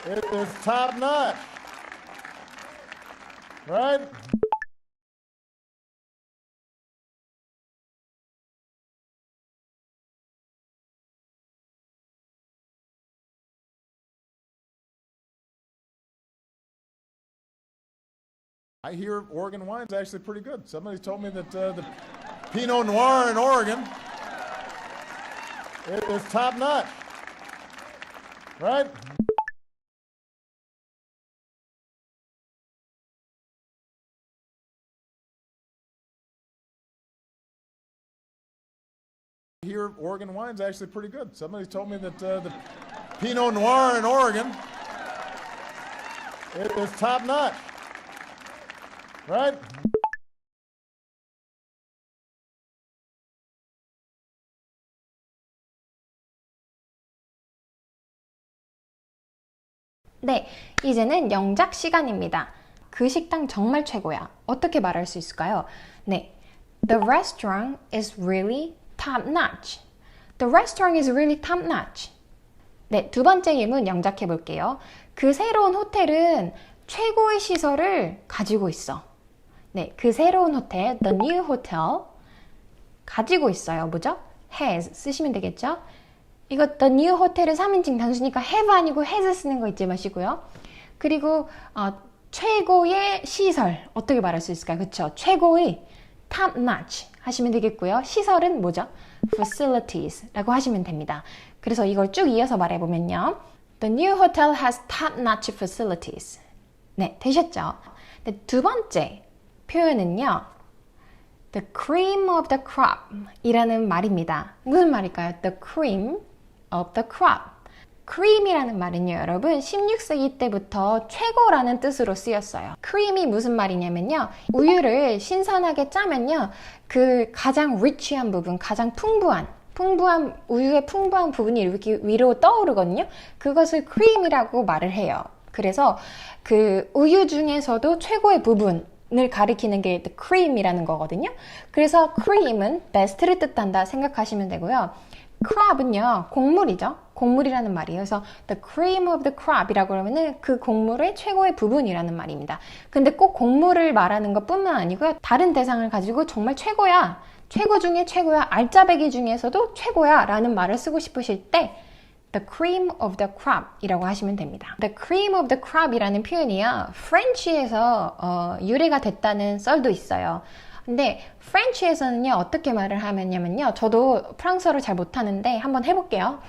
is top notch. Right? I hear Oregon wine's actually pretty good. Somebody told me that the Pinot Noir in Oregon is top notch. Right? I hear Oregon wine's actually pretty good. Somebody told me that the Pinot Noir in Oregon is top notch. Right? 네, 이제는 영작 시간입니다. 그 식당 정말 최고야. 어떻게 말할 수 있을까요? 네, The restaurant is really top notch. The restaurant is really top notch. 네, 두 번째 예문 영작해 볼게요. 그 새로운 호텔은 최고의 시설을 가지고 있어. 네, 그 새로운 호텔, the new hotel, 가지고 있어요. 뭐죠? has 쓰시면 되겠죠? 이거 the new hotel은 3인칭 단수니까 have 아니고 has 쓰는 거 잊지 마시고요. 그리고 최고의 시설, 어떻게 말할 수 있을까요? 그쵸? 최고의 top notch 하시면 되겠고요. 시설은 뭐죠? facilities 라고 하시면 됩니다. 그래서 이걸 쭉 이어서 말해보면요. The new hotel has top notch facilities. 네, 되셨죠? 네, 두 번째 표현은요. The cream of the crop 이라는 말입니다. 무슨 말일까요? The cream of the crop. cream이라는 말은요, 여러분 16세기 때부터 최고라는 뜻으로 쓰였어요. cream이 무슨 말이냐면요, 우유를 신선하게 짜면요, 그 가장 rich한 부분, 가장 풍부한 우유의 풍부한 부분이 이렇게 위로 떠오르거든요. 그것을 cream이라고 말을 해요. 그래서 그 우유 중에서도 최고의 부분을 가리키는 게 the cream이라는 거거든요. 그래서 cream은 best를 뜻한다 생각하시면 되고요. crop은요, 곡물이죠. 곡물이라는 말이에요. 그래서 the cream of the crop이라고 하면은 그 곡물의 최고의 부분이라는 말입니다. 근데 꼭 곡물을 말하는 것 뿐만 아니고요. 다른 대상을 가지고 정말 최고야, 최고 중에 최고야, 알짜배기 중에서도 최고야 라는 말을 쓰고 싶으실 때 the cream of the crop 이라고 하시면 됩니다. The cream of the crop 이라는 표현이요, 프렌치에서 유래가 됐다는 썰도 있어요. 근데 프렌치에서는요, 어떻게 말을 하면요, 저도 프랑스어를 잘 못하는데 한번 해볼게요.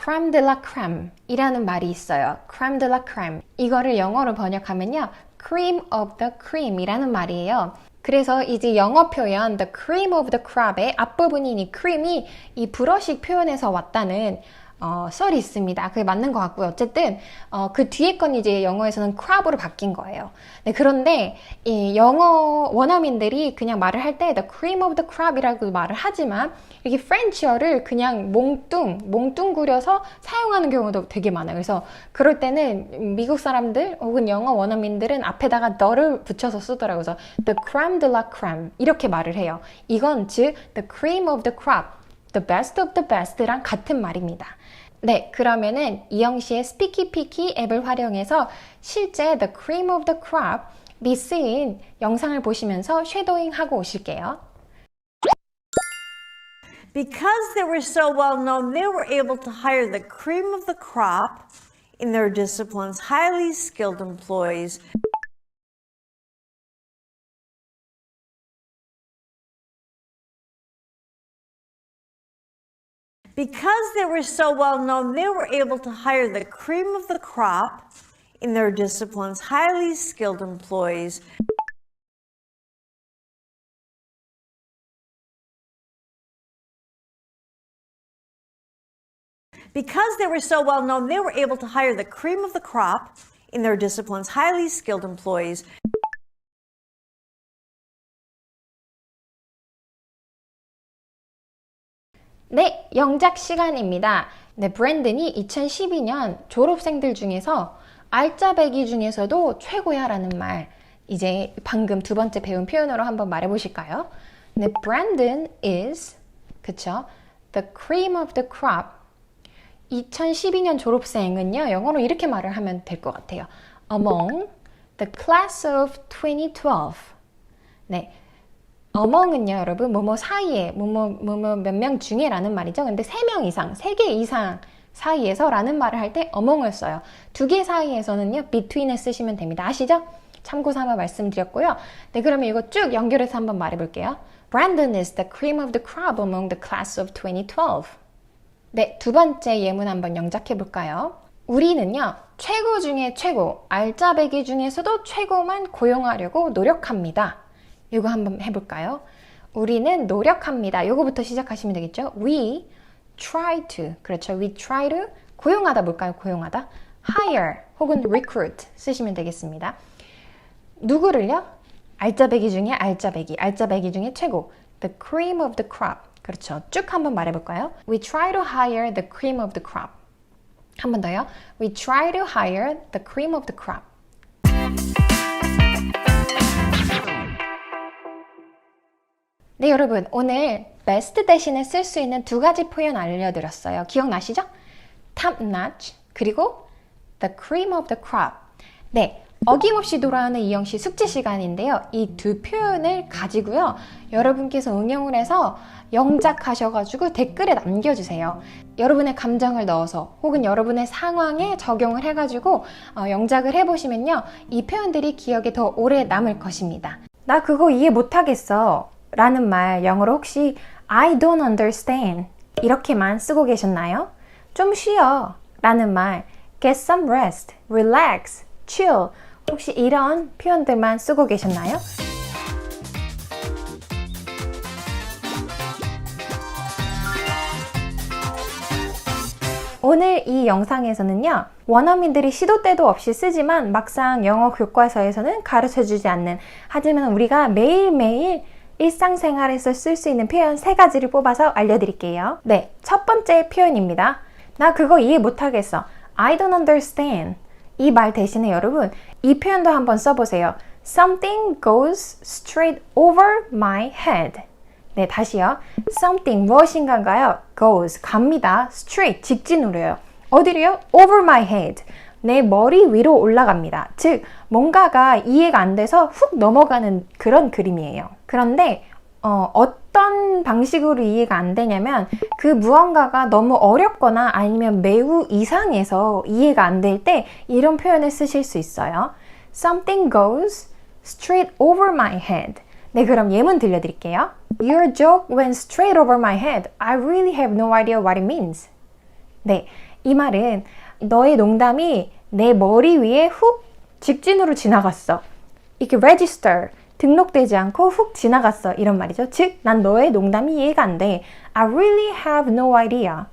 crème de la crème 이라는 말이 있어요. crème de la crème. 이거를 영어로 번역하면요, cream of the cream 이라는 말이에요. 그래서 이제 영어 표현 the cream of the crop의 앞부분인 이 cream이 이 불어식 표현에서 왔다는 썰이 있습니다. 그게 맞는 것 같고요. 어쨌든 그 뒤에 건 이제 영어에서는 crop으로 바뀐 거예요. 네, 그런데 이 영어 원어민들이 그냥 말을 할 때 the cream of the crop이라고 말을 하지만 이게 프렌치어를 그냥 몽뚱그려서 사용하는 경우도 되게 많아요. 그래서 그럴 때는 미국 사람들 혹은 영어 원어민들은 앞에다가 the를 붙여서 쓰더라고요. 그래서 the crème de la crème 이렇게 말을 해요. 이건 즉 the cream of the crop, the best of the best랑 같은 말입니다. 네, 그러면은 이영씨의 스피키 피키 앱을 활용해서 실제 the cream of the crop이 쓰인 영상을 보시면서 쉐도잉 하고 오실게요. Because they were so well known, they were able to hire the cream of the crop in their disciplines, highly skilled employees. Because they were so well known, they were able to hire the cream of the crop in their disciplines, highly skilled employees. Because they were so well known, they were able to hire the cream of the crop in their disciplines, highly skilled employees. 네, 영작 시간입니다. 네, 브랜든이 2012년 졸업생들 중에서 알짜배기 중에서도 최고야 라는 말, 이제 방금 두 번째 배운 표현으로 한번 말해 보실까요? 네, Brandon is, 그쵸? The cream of the crop. 2012년 졸업생은요, 영어로 이렇게 말을 하면 될 것 같아요. Among the class of 2012. 네. among은요, 여러분, 뭐뭐 사이에, 뭐뭐 몇 명 중에 라는 말이죠. 근데 3명 이상, 3개 이상 사이에서 라는 말을 할 때 among을 써요. 2개 사이에서는요, between을 쓰시면 됩니다. 아시죠? 참고 삼아 말씀드렸고요. 네, 그러면 이거 쭉 연결해서 한번 말해 볼게요. Brandon is the cream of the crop among the class of 2012. 네, 두 번째 예문 한번 영작해 볼까요? 우리는요, 최고 중에 최고, 알짜배기 중에서도 최고만 고용하려고 노력합니다. 이거 한번 해볼까요? 우리는 노력합니다. 이거부터 시작하시면 되겠죠? We try to. 그렇죠. We try to. 고용하다 뭘까요? 고용하다. hire 혹은 recruit 쓰시면 되겠습니다. 누구를요? 알짜배기 중에 알짜배기. 알짜배기 중에 최고. The cream of the crop. 그렇죠. 쭉 한번 말해볼까요? We try to hire the cream of the crop. 한 번 더요. We try to hire the cream of the crop. 네, 여러분, 오늘 best 대신에 쓸 수 있는 두 가지 표현 알려드렸어요. 기억나시죠? top notch, 그리고 the cream of the crop. 네, 어김없이 돌아오는 이영씨 숙제 시간인데요. 이 두 표현을 가지고요, 여러분께서 응용을 해서 영작하셔가지고 댓글에 남겨주세요. 여러분의 감정을 넣어서 혹은 여러분의 상황에 적용을 해가지고 영작을 해보시면요, 이 표현들이 기억에 더 오래 남을 것입니다. 나 그거 이해 못하겠어 라는 말, 영어로 혹시 I don't understand 이렇게만 쓰고 계셨나요? 좀 쉬어 라는 말, get some rest, relax, chill, 혹시 이런 표현들만 쓰고 계셨나요? 오늘 이 영상에서는요, 원어민들이 시도 때도 없이 쓰지만 막상 영어 교과서에서는 가르쳐주지 않는, 하지만 우리가 매일매일 일상생활에서 쓸 수 있는 표현 3가지를 뽑아서 알려드릴게요. 네, 첫 번째 표현입니다. 나 그거 이해 못하겠어. I don't understand. 이 말 대신에 여러분, 이 표현도 한번 써보세요. Something goes straight over my head. 네, 다시요. Something, 무엇인가가요? goes, 갑니다. straight, 직진으로요. 어디로요? over my head. 내 머리 위로 올라갑니다. 즉, 뭔가가 이해가 안 돼서 훅 넘어가는 그런 그림이에요. 그런데 어떤 방식으로 이해가 안 되냐면, 그 무언가가 너무 어렵거나 아니면 매우 이상해서 이해가 안 될 때 이런 표현을 쓰실 수 있어요. Something goes straight over my head. 네, 그럼 예문 들려드릴게요. Your joke went straight over my head. I really have no idea what it means. 네, 이 말은 너의 농담이 내 머리 위에 훅 직진으로 지나갔어. 이렇게 register, 등록되지 않고 훅 지나갔어. 이런 말이죠. 즉, 난 너의 농담이 이해가 안 돼. I really have no idea.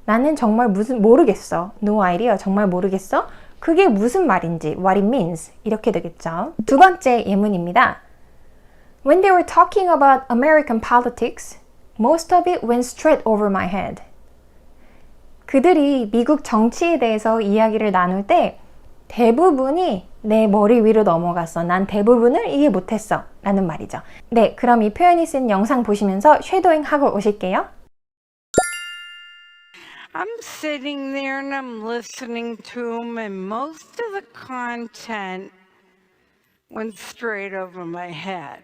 나는 정말 모르겠어. No idea, 정말 모르겠어. 그게 무슨 말인지, what it means. 이렇게 되겠죠. 두 번째 예문입니다. When they were talking about American politics, most of it went straight over my head. 그들이 미국 정치에 대해서 이야기를 나눌 때 대부분이 내 머리 위로 넘어갔어. 난 대부분을 이해 못했어. 라는 말이죠. 네, 그럼 이 표현이 쓴 영상 보시면서 쉐도잉 하고 오실게요. I'm sitting there and I'm listening to him, and most of the content went straight over my head.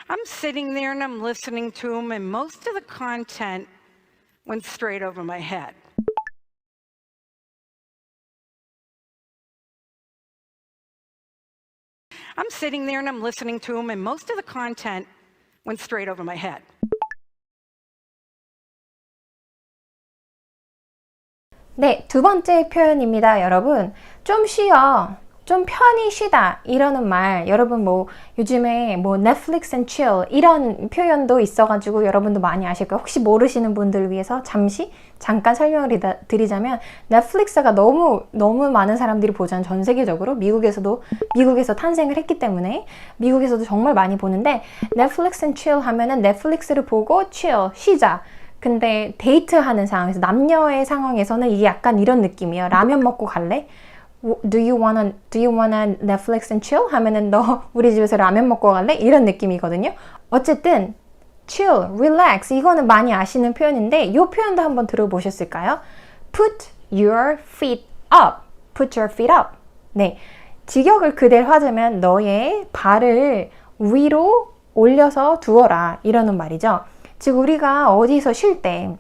I'm sitting there and I'm listening to him, and most of the content went straight over my head. I'm sitting there and I'm listening to him, and most of the content went straight over my head. 네, 두 번째 표현입니다, 여러분. 좀 쉬어. 좀 편히 쉬다. 이러는 말. 여러분 뭐 요즘에 뭐 Netflix and chill 이런 표현도 있어가지고 여러분도 많이 아실 거예요. 혹시 모르시는 분들 위해서 잠깐 설명을 드리자면 넷플릭스가 너무 많은 사람들이 보잖아요. 전 세계적으로. 미국에서 탄생을 했기 때문에 미국에서도 정말 많이 보는데 Netflix and chill 하면은 넷플릭스를 보고 chill, 쉬자. 근데 데이트하는 상황에서 남녀의 상황에서는 이게 약간 이런 느낌이에요. 라면 먹고 갈래? Do you wanna Netflix and chill? 하면은 너 우리 집에서 라면 먹고 갈래? 이런 느낌이거든요. 어쨌든 chill, relax 이거는 많이 아시는 표현인데 이 표현도 한번 들어보셨을까요? Put your feet up. Put your feet up. 네, 직역을 그대로 하자면 너의 발을 위로 올려서 두어라 이러는 말이죠. 즉 우리가 어디서 쉴 때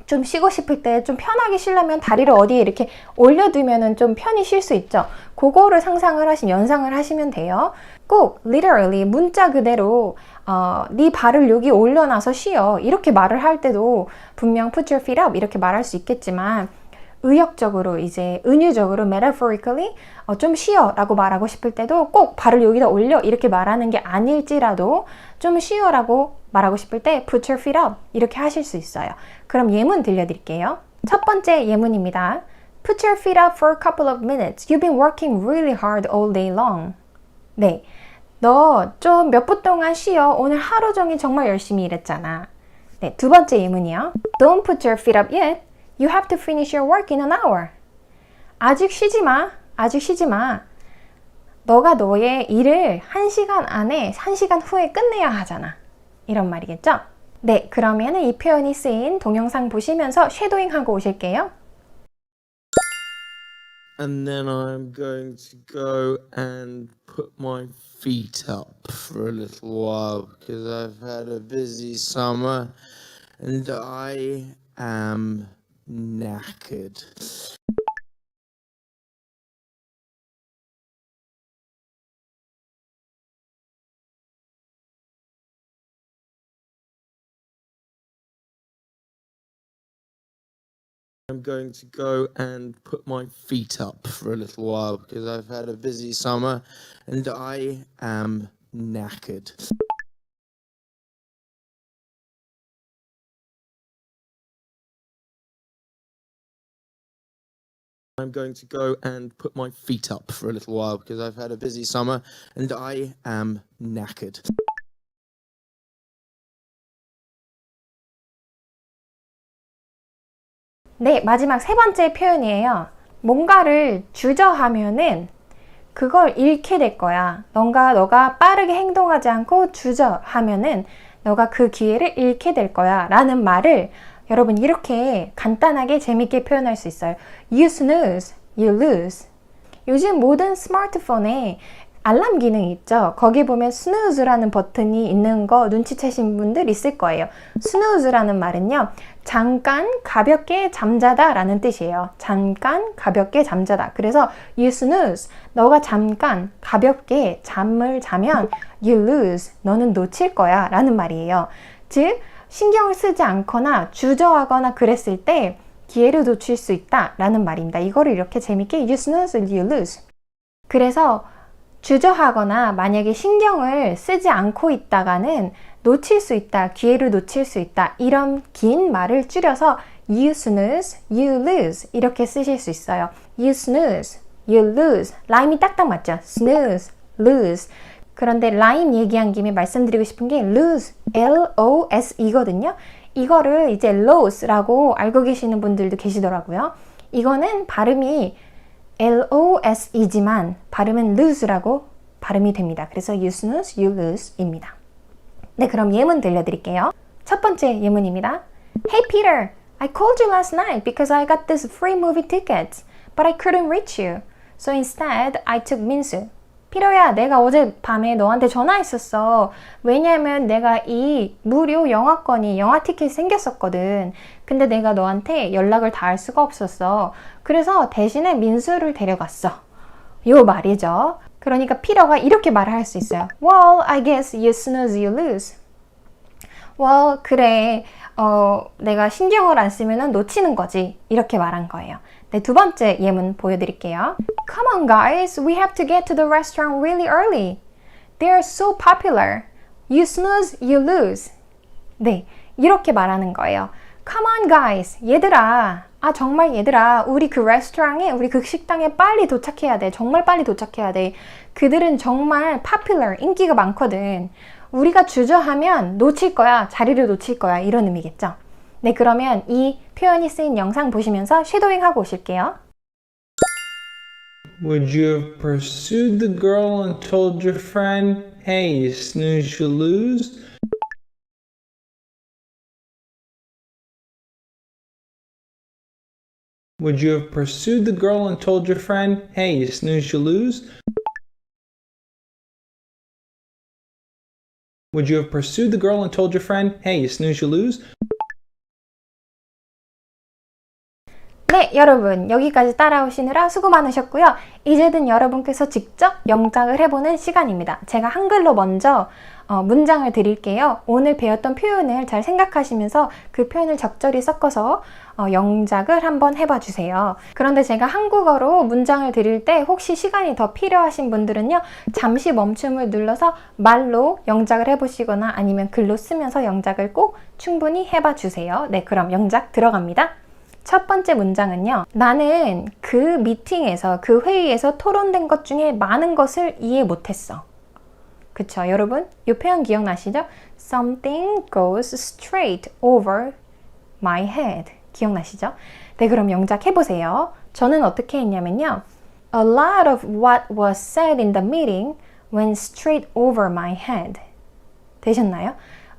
좀 쉬고 싶을 때 좀 편하게 쉬려면 다리를 어디에 이렇게 올려두면은 좀 편히 쉴 수 있죠. 그거를 연상을 하시면 돼요. 꼭 literally 문자 그대로 네 발을 여기 올려놔서 쉬어 이렇게 말을 할 때도 분명 put your feet up 이렇게 말할 수 있겠지만 의역적으로 이제 은유적으로 metaphorically 좀 쉬어 라고 말하고 싶을 때도 꼭 발을 여기다 올려 이렇게 말하는 게 아닐지라도 좀 쉬어 라고 말하고 싶을 때 put your feet up 이렇게 하실 수 있어요. 그럼 예문 들려드릴게요. 첫 번째 예문입니다. Put your feet up for a couple of minutes. You've been working really hard all day long. 네, 너 좀 몇 분 동안 쉬어. 오늘 하루 종일 정말 열심히 일했잖아. 네, 두 번째 예문이요. Don't put your feet up yet. You have to finish your work in an hour. 아직 쉬지 마. 너가 너의 일을 1시간 후에 끝내야 하잖아. 이런 말이겠죠? 네, 그러면 이 표현이 쓰인 동영상 보시면서 쉐도잉하고 오실게요. And then I'm going to go and put my feet up for a little while because I've had a busy summer and I am knackered. I'm going to go and put my feet up for a little while because I've had a busy summer and I am knackered. I'm going to go and put my feet up for a little while because I've had a busy summer and I am knackered. 네, 마지막 세 번째 표현이에요. 뭔가를 주저하면은 그걸 잃게 될 거야. 너가 빠르게 행동하지 않고 주저하면은 너가 그 기회를 잃게 될 거야 라는 말을 여러분 이렇게 간단하게 재밌게 표현할 수 있어요. You snooze, you lose. 요즘 모든 스마트폰에 알람 기능이 있죠. 거기 보면 snooze라는 버튼이 있는 거 눈치채신 분들 있을 거예요. snooze라는 말은요. 잠깐 가볍게 잠자다 라는 뜻이에요. 잠깐 가볍게 잠자다. 그래서 you snooze, 너가 잠깐 가볍게 잠을 자면 you lose, 너는 놓칠 거야 라는 말이에요. 즉 신경을 쓰지 않거나 주저하거나 그랬을 때 기회를 놓칠 수 있다 라는 말입니다. 이거를 이렇게 재밌게 you snooze, you lose. 그래서 주저하거나 만약에 신경을 쓰지 않고 있다가는 놓칠 수 있다, 기회를 놓칠 수 있다 이런 긴 말을 줄여서 you snooze, you lose 이렇게 쓰실 수 있어요. you snooze, you lose 라임이 딱딱 맞죠? snooze, lose. 그런데 라임 얘기한 김에 말씀드리고 싶은 게 lose, L-O-S 이거든요. 이거를 이제 lose라고 알고 계시는 분들도 계시더라고요. 이거는 발음이 L-O-S-이지만 발음은 lose라고 발음이 됩니다. 그래서 you snooze, you lose 입니다. 네, 그럼 예문 들려드릴게요. 첫 번째 예문입니다. Hey Peter, I called you last night because I got this free movie tickets, but I couldn't reach you. So instead, I took 민수. 피터야, 내가 어제 밤에 너한테 전화했었어. 왜냐면 내가 이 무료 영화 티켓이 생겼었거든. 근데 내가 너한테 연락을 다 할 수가 없었어. 그래서 대신에 민수를 데려갔어. 요 말이죠. 그러니까 피터가 이렇게 말을 할 수 있어요. Well, I guess you snooze, you lose. Well, 그래. 내가 신경을 안 쓰면 놓치는 거지. 이렇게 말한 거예요. 네, 두 번째 예문 보여드릴게요. Come on, guys. We have to get to the restaurant really early. They are so popular. You snooze, you lose. 네, 이렇게 말하는 거예요. Come on, guys. 얘들아. 정말 얘들아. 우리 그 레스토랑에, 우리 그 식당에 빨리 도착해야 돼. 정말 빨리 도착해야 돼. 그들은 정말 popular, 인기가 많거든. 우리가 주저하면 놓칠 거야. 자리를 놓칠 거야. 이런 의미겠죠. 네, 그러면 이 표현이 쓰인 영상 보시면서 쉐도잉 하고 오실게요. Would you have pursued the girl and told your friend, hey, you snooze, you lose? Would you have pursued the girl and told your friend, hey, you snooze, you lose? Would you have pursued the girl and told your friend, hey, you snooze, you lose? 네, 여러분 여기까지 따라오시느라 수고 많으셨고요. 이제는 여러분께서 직접 영작을 해보는 시간입니다. 제가 한글로 먼저 문장을 드릴게요. 오늘 배웠던 표현을 잘 생각하시면서 그 표현을 적절히 섞어서 영작을 한번 해봐 주세요. 그런데 제가 한국어로 문장을 드릴 때 혹시 시간이 더 필요하신 분들은요, 잠시 멈춤을 눌러서 말로 영작을 해보시거나 아니면 글로 쓰면서 영작을 꼭 충분히 해봐 주세요. 네, 그럼 영작 들어갑니다. 첫 번째 문장은요. 나는 그 미팅에서, 그 회의에서 토론된 것 중에 많은 것을 이해 못했어. 그쵸, 여러분? 이 표현 기억나시죠? Something goes straight over my head. 기억나시죠? 네, 그럼 영작 해보세요. 저는 어떻게 했냐면요. A lot of what was said in the meeting went straight over my head. 되셨나요?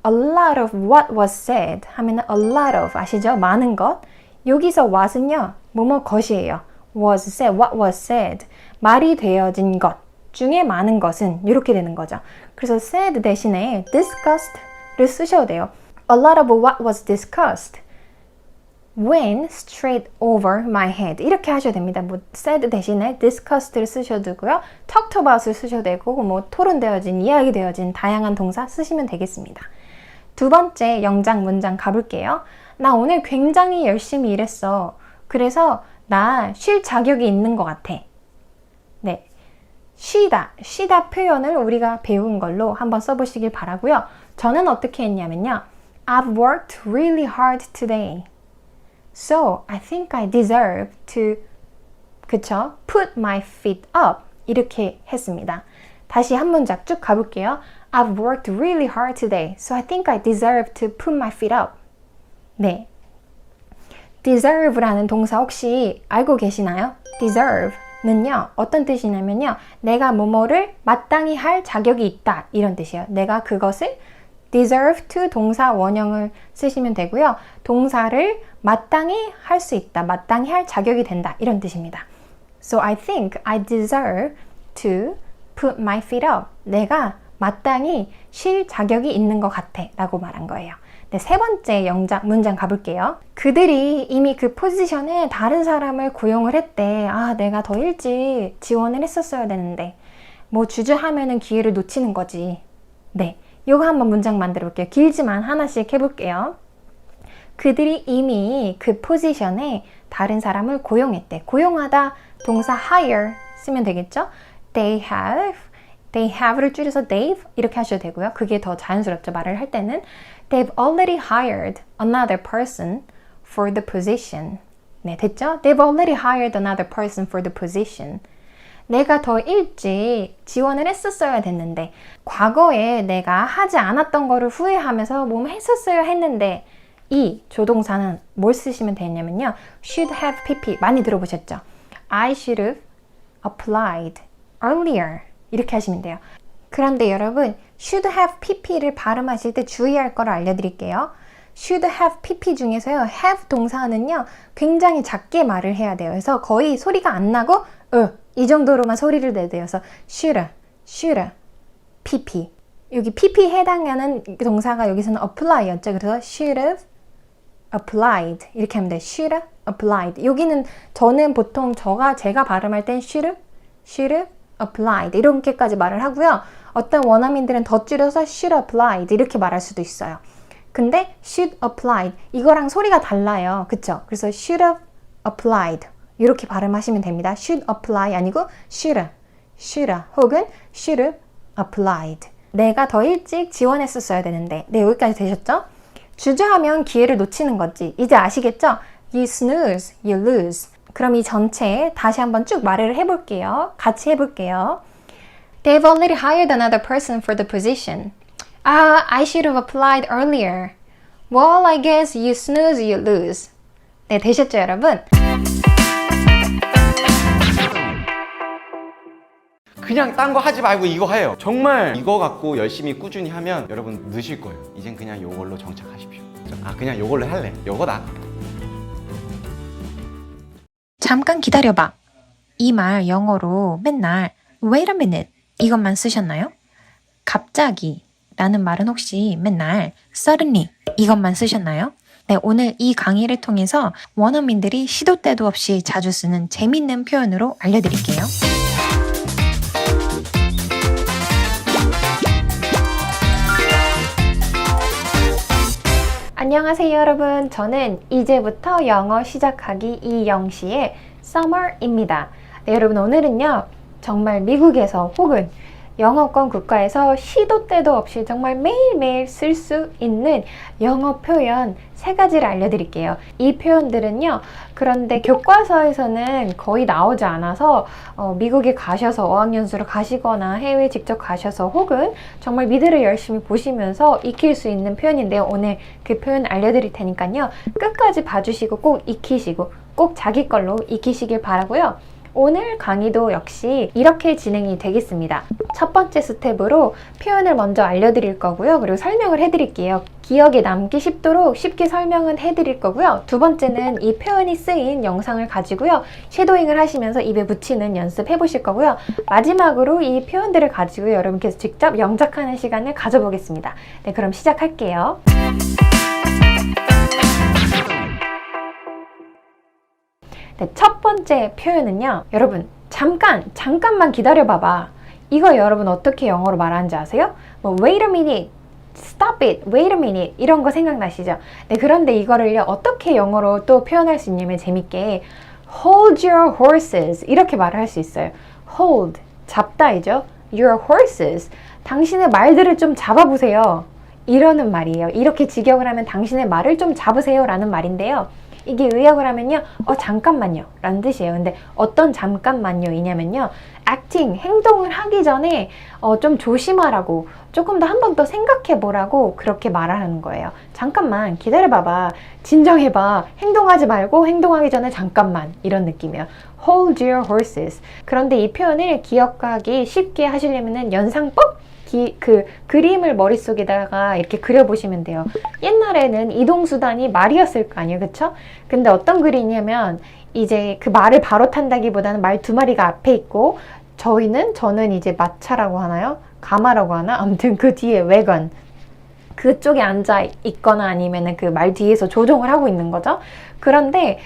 A lot of what was said 하면 a lot of 아시죠? 많은 것. 여기서 what은요, 뭐뭐 것이에요. was said, what was said. 말이 되어진 것 중에 많은 것은 이렇게 되는 거죠. 그래서 said 대신에 discussed를 쓰셔도 돼요. A lot of what was discussed went straight over my head. 이렇게 하셔도 됩니다. 뭐 said 대신에 discussed를 쓰셔도 되고요. talked about을 쓰셔도 되고, 뭐 토론되어진, 이야기되어진 다양한 동사 쓰시면 되겠습니다. 두 번째 영작 문장 가볼게요. 나 오늘 굉장히 열심히 일했어. 그래서 나 쉴 자격이 있는 것 같아. 네, 쉬다 표현을 우리가 배운 걸로 한번 써보시길 바라고요. 저는 어떻게 했냐면요. I've worked really hard today. So I think I deserve to, 그쵸? Put my feet up. 이렇게 했습니다. 다시 한 문장 쭉 가볼게요. I've worked really hard today. So I think I deserve to put my feet up. 네, deserve라는 동사 혹시 알고 계시나요? deserve는요, 어떤 뜻이냐면요, 내가 뭐뭐를 마땅히 할 자격이 있다, 이런 뜻이에요. 내가 그것을 deserve to 동사 원형을 쓰시면 되고요. 동사를 마땅히 할 수 있다, 마땅히 할 자격이 된다, 이런 뜻입니다. So I think I deserve to put my feet up. 내가 마땅히 쉴 자격이 있는 것 같아 라고 말한 거예요. 네, 세 번째 영작 문장 가볼게요. 그들이 이미 그 포지션에 다른 사람을 고용을 했대. 내가 더 일찍 지원을 했었어야 되는데. 뭐 주저하면은 기회를 놓치는 거지. 네, 요거 한번 문장 만들어 볼게요. 길지만 하나씩 해볼게요. 그들이 이미 그 포지션에 다른 사람을 고용했대. 고용하다 동사 hire 쓰면 되겠죠? They have를 줄여서 they've 이렇게 하셔도 되고요. 그게 더 자연스럽죠, 말을 할 때는. They've already hired another person for the position. 네, 됐죠? They've already hired another person for the position. 내가 더 일찍 지원을 했었어야 됐는데, 과거에 내가 하지 않았던 거를 후회하면서 뭐 했었어야 했는데, 이 조동사는 뭘 쓰시면 되냐면요. should have pp 많이 들어보셨죠? I should have applied earlier. 이렇게 하시면 돼요. 그런데 여러분, should have pp를 발음하실 때 주의할 거를 알려드릴게요. should have pp 중에서요, have 동사는요, 굉장히 작게 말을 해야 돼요. 그래서 거의 소리가 안 나고, 이 정도로만 소리를 내야 돼요. 그래서 should, pp. 여기 pp 해당하는 동사가 여기서는 apply였죠. 그래서 should have applied. 이렇게 하면 돼요. should have applied. 여기는 저는 보통 제가 발음할 땐 should have applied 이렇게까지 말을 하고요. 어떤 원어민들은 더 줄여서 should applied 이렇게 말할 수도 있어요. 근데 should applied 이거랑 소리가 달라요. 그쵸? 그래서 should have applied 이렇게 발음하시면 됩니다. should apply 아니고 should 혹은 should have applied. 내가 더 일찍 지원했었어야 되는데. 네, 여기까지 되셨죠? 주저하면 기회를 놓치는 거지. 이제 아시겠죠? You snooze, you lose. 그럼 이 전체 다시 한번 쭉 말을 해볼게요. 같이 해볼게요. They've already hired another person for the position. I should have applied earlier. Well, I guess you snooze, you lose. 네, 되셨죠, 여러분? 그냥 딴 거 하지 말고 이거 해요. 정말 이거 갖고 열심히 꾸준히 하면 여러분 느실 거예요. 이젠 그냥 이걸로 정착하십시오. 그냥 이걸로 할래. 이거다. 잠깐 기다려봐. 이 말 영어로 맨날 wait a minute 이것만 쓰셨나요? 갑자기 라는 말은 혹시 맨날 suddenly 이것만 쓰셨나요? 네, 오늘 이 강의를 통해서 원어민들이 시도 때도 없이 자주 쓰는 재밌는 표현으로 알려드릴게요. 안녕하세요 여러분. 저는 이제부터 영어 시작하기 이영씨의 Summer입니다. 네, 여러분 오늘은요 정말 미국에서 혹은 영어권 국가에서 시도 때도 없이 정말 매일매일 쓸 수 있는 영어 표현 3가지를 알려드릴게요. 이 표현들은요 그런데 교과서에서는 거의 나오지 않아서 미국에 가셔서 어학연수를 가시거나 해외에 직접 가셔서 혹은 정말 미드를 열심히 보시면서 익힐 수 있는 표현인데요. 오늘 그 표현 알려드릴 테니까요 끝까지 봐주시고 꼭 익히시고 꼭 자기 걸로 익히시길 바라고요. 오늘 강의도 역시 이렇게 진행이 되겠습니다. 첫 번째 스텝으로 표현을 먼저 알려드릴 거고요. 그리고 설명을 해드릴게요. 기억에 남기 쉽도록 쉽게 설명은 해드릴 거고요. 두 번째는 이 표현이 쓰인 영상을 가지고요. 쉐도잉을 하시면서 입에 붙이는 연습 해보실 거고요. 마지막으로 이 표현들을 가지고 여러분께서 직접 영작하는 시간을 가져보겠습니다. 네, 그럼 시작할게요. 네, 첫 번째 표현은요. 여러분 잠깐만 기다려 봐봐. 이거 여러분 어떻게 영어로 말하는지 아세요? 뭐 wait a minute, stop it, wait a minute 이런 거 생각나시죠? 네, 그런데 이거를요 어떻게 영어로 또 표현할 수 있냐면 재밌게 hold your horses 이렇게 말을 할 수 있어요. hold, 잡다이죠. your horses, 당신의 말들을 좀 잡아보세요. 이러는 말이에요. 이렇게 직역을 하면 당신의 말을 좀 잡으세요 라는 말인데요. 이게 의역을 하면요 잠깐만요 라는 뜻이에요. 근데 어떤 잠깐만요 이냐면요 acting, 행동을 하기 전에 좀 조심하라고 조금 더 한 번 더 생각해 보라고 그렇게 말하는 거예요. 잠깐만 기다려봐봐, 진정해봐, 행동하지 말고 행동하기 전에 잠깐만 이런 느낌이에요. hold your horses. 그런데 이 표현을 기억하기 쉽게 하시려면 연상법? 그 그림을 머릿속에다가 이렇게 그려보시면 돼요. 옛날에는 이동수단이 말이었을 거 아니에요, 그쵸? 근데 어떤 그림이냐면 이제 그 말을 바로 탄다기보다는 말 2마리가 앞에 있고 저는 이제 마차라고 하나요? 가마라고 하나? 아무튼 그 뒤에 외건 그쪽에 앉아 있거나 아니면은 그 말 뒤에서 조종을 하고 있는 거죠. 그런데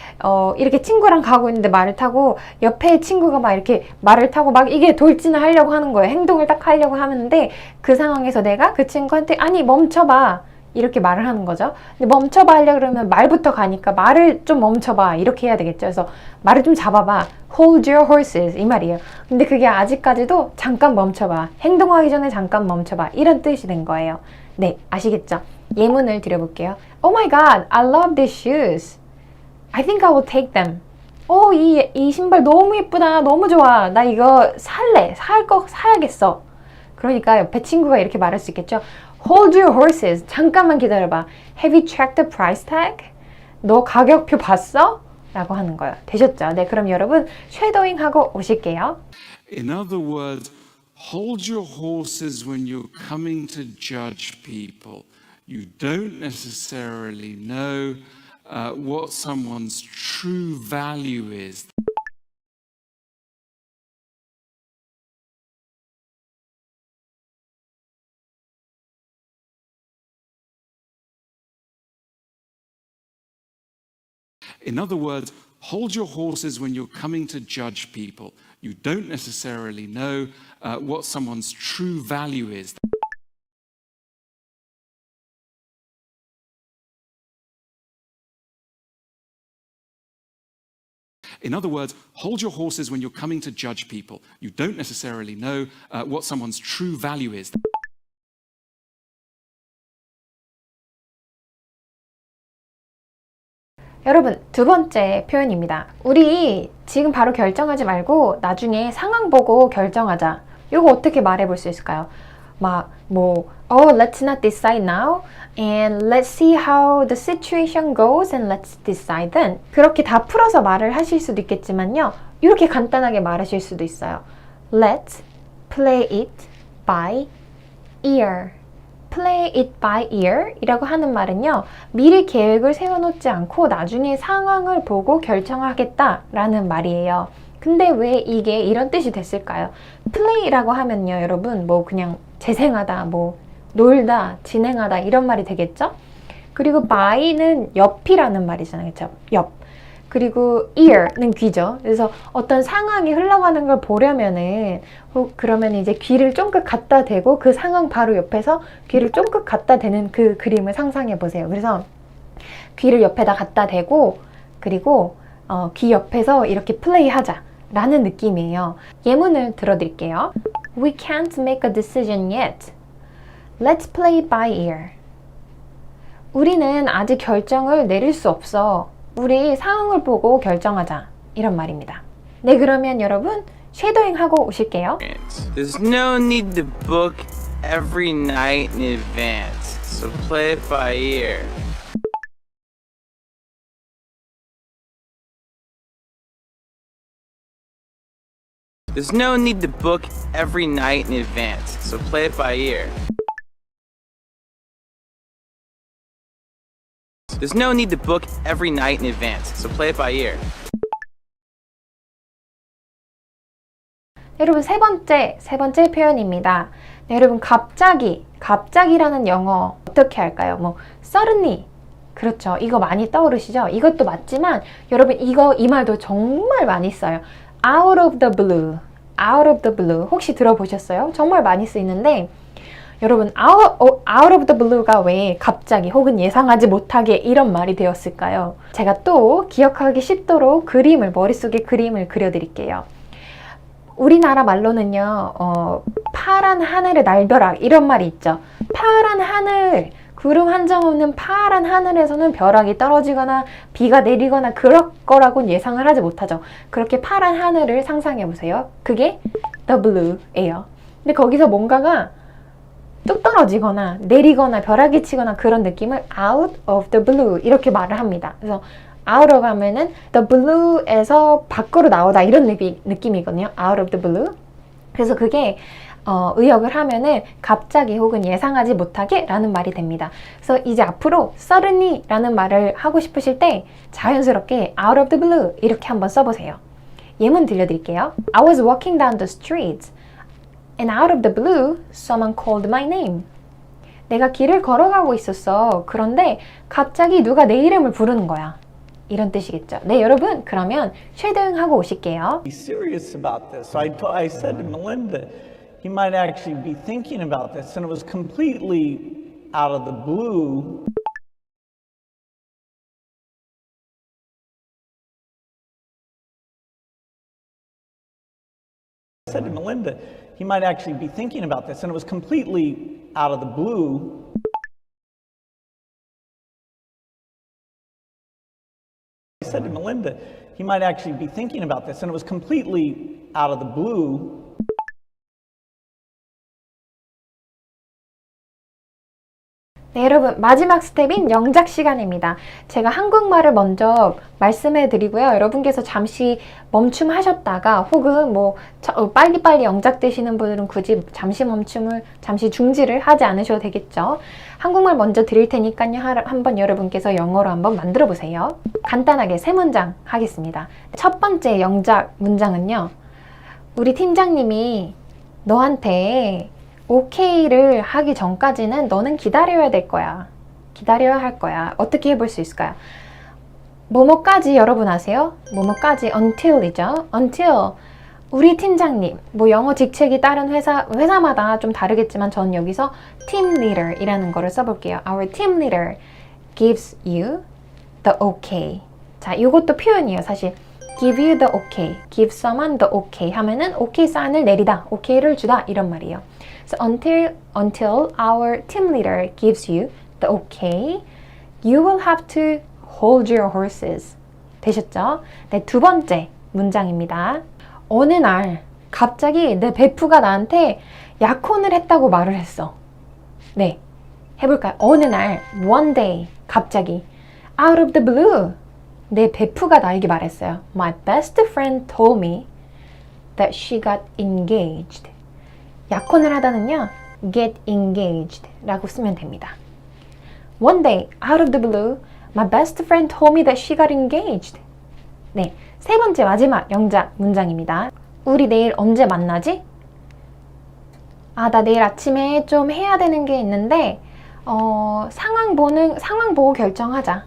이렇게 친구랑 가고 있는데 말을 타고 옆에 친구가 막 이렇게 말을 타고 막 이게 돌진을 하려고 하는 거예요. 행동을 딱 하려고 하는데 그 상황에서 내가 그 친구한테 아니 멈춰봐 이렇게 말을 하는 거죠. 근데 멈춰봐 하려고 그러면 말부터 가니까 말을 좀 멈춰봐 이렇게 해야 되겠죠. 그래서 말을 좀 잡아봐, hold your horses 이 말이에요. 근데 그게 아직까지도 잠깐 멈춰봐, 행동하기 전에 잠깐 멈춰봐 이런 뜻이 된 거예요. 네, 아시겠죠? 예문을 드려볼게요. Oh my god, I love these shoes. I think I will take them. 이 신발 너무 예쁘다, 너무 좋아. 나 이거 살래, 사야겠어. 그러니까 옆에 친구가 이렇게 말할 수 있겠죠. Hold your horses. 잠깐만 기다려봐. Have you checked the price tag? 너 가격표 봤어? 라고 하는 거예요. 되셨죠? 네, 그럼 여러분 쉐도잉 하고 오실게요. In other words, hold your horses when you're coming to judge people. You don't necessarily know what someone's true value is. In other words, hold your horses when you're coming to judge people. you don't necessarily know what someone's true value is. In other words, hold your horses when you're coming to judge people. You don't necessarily know what someone's true value is. 여러분, 두 번째 표현입니다. 우리 지금 바로 결정하지 말고 나중에 상황 보고 결정하자. 이거 어떻게 말해볼 수 있을까요? let's not decide now and let's see how the situation goes and let's decide then. 그렇게 다 풀어서 말을 하실 수도 있겠지만요. 이렇게 간단하게 말하실 수도 있어요. Let's play it by ear. Play it by ear 이라고 하는 말은요, 미리 계획을 세워놓지 않고 나중에 상황을 보고 결정하겠다 라는 말이에요. 근데 왜 이게 이런 뜻이 됐을까요? play라고 하면요, 여러분 그냥 재생하다, 놀다, 진행하다 이런 말이 되겠죠? 그리고 by는 옆이라는 말이잖아요, 그렇죠? 옆. 그리고 ear는 귀죠. 그래서 어떤 상황이 흘러가는 걸 보려면은 그러면 이제 귀를 쫑긋 갖다 대고 그 상황 바로 옆에서 귀를 쫑긋 갖다 대는 그 그림을 상상해 보세요. 그래서 귀를 옆에다 갖다 대고 그리고 귀 옆에서 이렇게 플레이하자 라는 느낌이에요. 예문을 들어드릴게요. We can't make a decision yet. Let's play by ear. 우리는 아직 결정을 내릴 수 없어. 우리 상황을 보고 결정하자. 이런 말입니다. 네, 그러면 여러분 쉐도잉 하고 오실게요. There's no need to book every night in advance, so play it by ear. There's no need to book every night in advance, so play it by ear. There's no need to book every night in advance, so play it by ear. 여러분 세 번째 표현입니다. 네, 여러분 갑자기라는 영어 어떻게 할까요? suddenly. 그렇죠. 이거 많이 떠오르시죠? 이것도 맞지만 여러분 이 말도 정말 많이 써요. out of the blue. 혹시 들어보셨어요? 정말 많이 쓰이는데 여러분 out of the blue가 왜 갑자기 혹은 예상하지 못하게 이런 말이 되었을까요? 제가 또 기억하기 쉽도록 머릿속에 그림을 그려드릴게요. 우리나라 말로는요, 파란 하늘의 날벼락 이런 말이 있죠. 파란 하늘, 구름 한 점 없는 파란 하늘에서는 벼락이 떨어지거나 비가 내리거나 그럴 거라고는 예상을 하지 못하죠. 그렇게 파란 하늘을 상상해 보세요. 그게 the blue예요. 근데 거기서 뭔가가 뚝 떨어지거나 내리거나 벼락이 치거나 그런 느낌을 out of the blue 이렇게 말을 합니다. 그래서 out of 하면은 the blue에서 밖으로 나오다 이런 느낌이거든요. out of the blue. 그래서 그게 의역을 하면은 갑자기 혹은 예상하지 못하게 라는 말이 됩니다. 그래서 이제 앞으로 suddenly 라는 말을 하고 싶으실 때 자연스럽게 out of the blue 이렇게 한번 써보세요. 예문 들려드릴게요. I was walking down the street and out of the blue someone called my name. 내가 길을 걸어가고 있었어. 그런데 갑자기 누가 내 이름을 부르는 거야. 이런 뜻이겠죠. 네, 여러분 그러면 쉐도잉 하고 오실게요. Be serious about this. So I said to Melinda, he might actually be thinking about this, and it was completely out of the blue. I said to Melinda, he might actually be thinking about this, and it was completely out of the blue. I said to Melinda, he might actually be thinking about this, and it was completely out of the blue. 네, 여러분 마지막 스텝인 영작 시간입니다. 제가 한국말을 먼저 말씀해 드리고요. 여러분께서 잠시 멈춤하셨다가 혹은 빨리빨리 영작 되시는 분들은 굳이 잠시 중지를 하지 않으셔도 되겠죠. 한국말 먼저 드릴 테니까요. 한번 여러분께서 영어로 한번 만들어 보세요. 간단하게 3문장 하겠습니다. 첫 번째 영작 문장은요. 우리 팀장님이 너한테 오케이를 하기 전까지는 너는 기다려야 될 거야. 기다려야 할 거야. 어떻게 해볼 수 있을까요? 뭐뭐까지 여러분 아세요? 뭐뭐까지 until이죠. until 우리 팀장님, 뭐 영어 직책이 다른 회사마다 좀 다르겠지만 저는 여기서 team leader이라는 거를 써볼게요. Our team leader gives you the okay. 자, 이것도 표현이에요. 사실 give you the okay, give someone the okay 하면은 okay 사인을 내리다, okay를 주다 이런 말이에요. So until our team leader gives you the okay, you will have to hold your horses. 되셨죠? 네, 두 번째 문장입니다. 어느 날 갑자기 내 베프가 나한테 약혼을 했다고 말을 했어. 네, 해볼까요? 어느 날, one day, 갑자기 out of the blue, 내 베프가 나에게 말했어요. My best friend told me that she got engaged. 약혼을 하다는요, get engaged 라고 쓰면 됩니다. One day, out of the blue, my best friend told me that she got engaged. 네, 세 번째 마지막 영작 문장입니다. 우리 내일 언제 만나지? 아, 나 내일 아침에 좀 해야 되는 게 있는데 상황 보고 결정하자.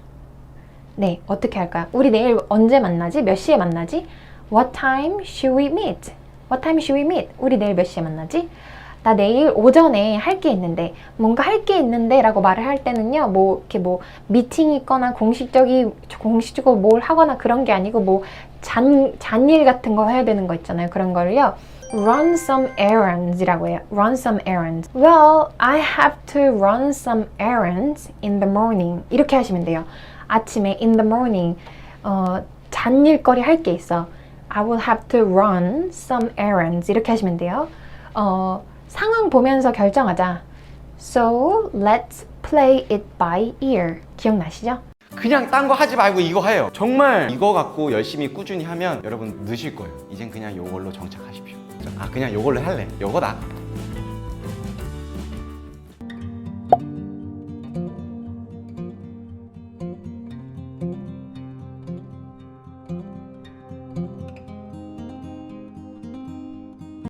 네, 어떻게 할까요? 우리 내일 언제 만나지? 몇 시에 만나지? What time should we meet? What time should we meet? 우리 내일 몇 시에 만나지? 나 내일 오전에 할 게 있는데, 뭔가 할 게 있는데 라고 말을 할 때는요, 뭐 이렇게 뭐 미팅이 있거나 공식적으로 뭘 하거나 그런 게 아니고 뭐 잔일 같은 거 해야 되는 거 있잖아요. 그런 거를요, run some errands 이라고 해요. run some errands. Well, I have to run some errands in the morning. 이렇게 하시면 돼요. 아침에 in the morning 잔일거리 할 게 있어. I will have to run some errands. 이렇게 하시면 돼요. 상황 보면서 결정하자. So let's play it by ear. 기억나시죠? 그냥 딴 거 하지 말고 이거 해요. 정말 이거 갖고 열심히 꾸준히 하면 여러분 느실 거예요. 이젠 그냥 이걸로 정착하십시오. 아, 그냥 이걸로 할래. 이거다.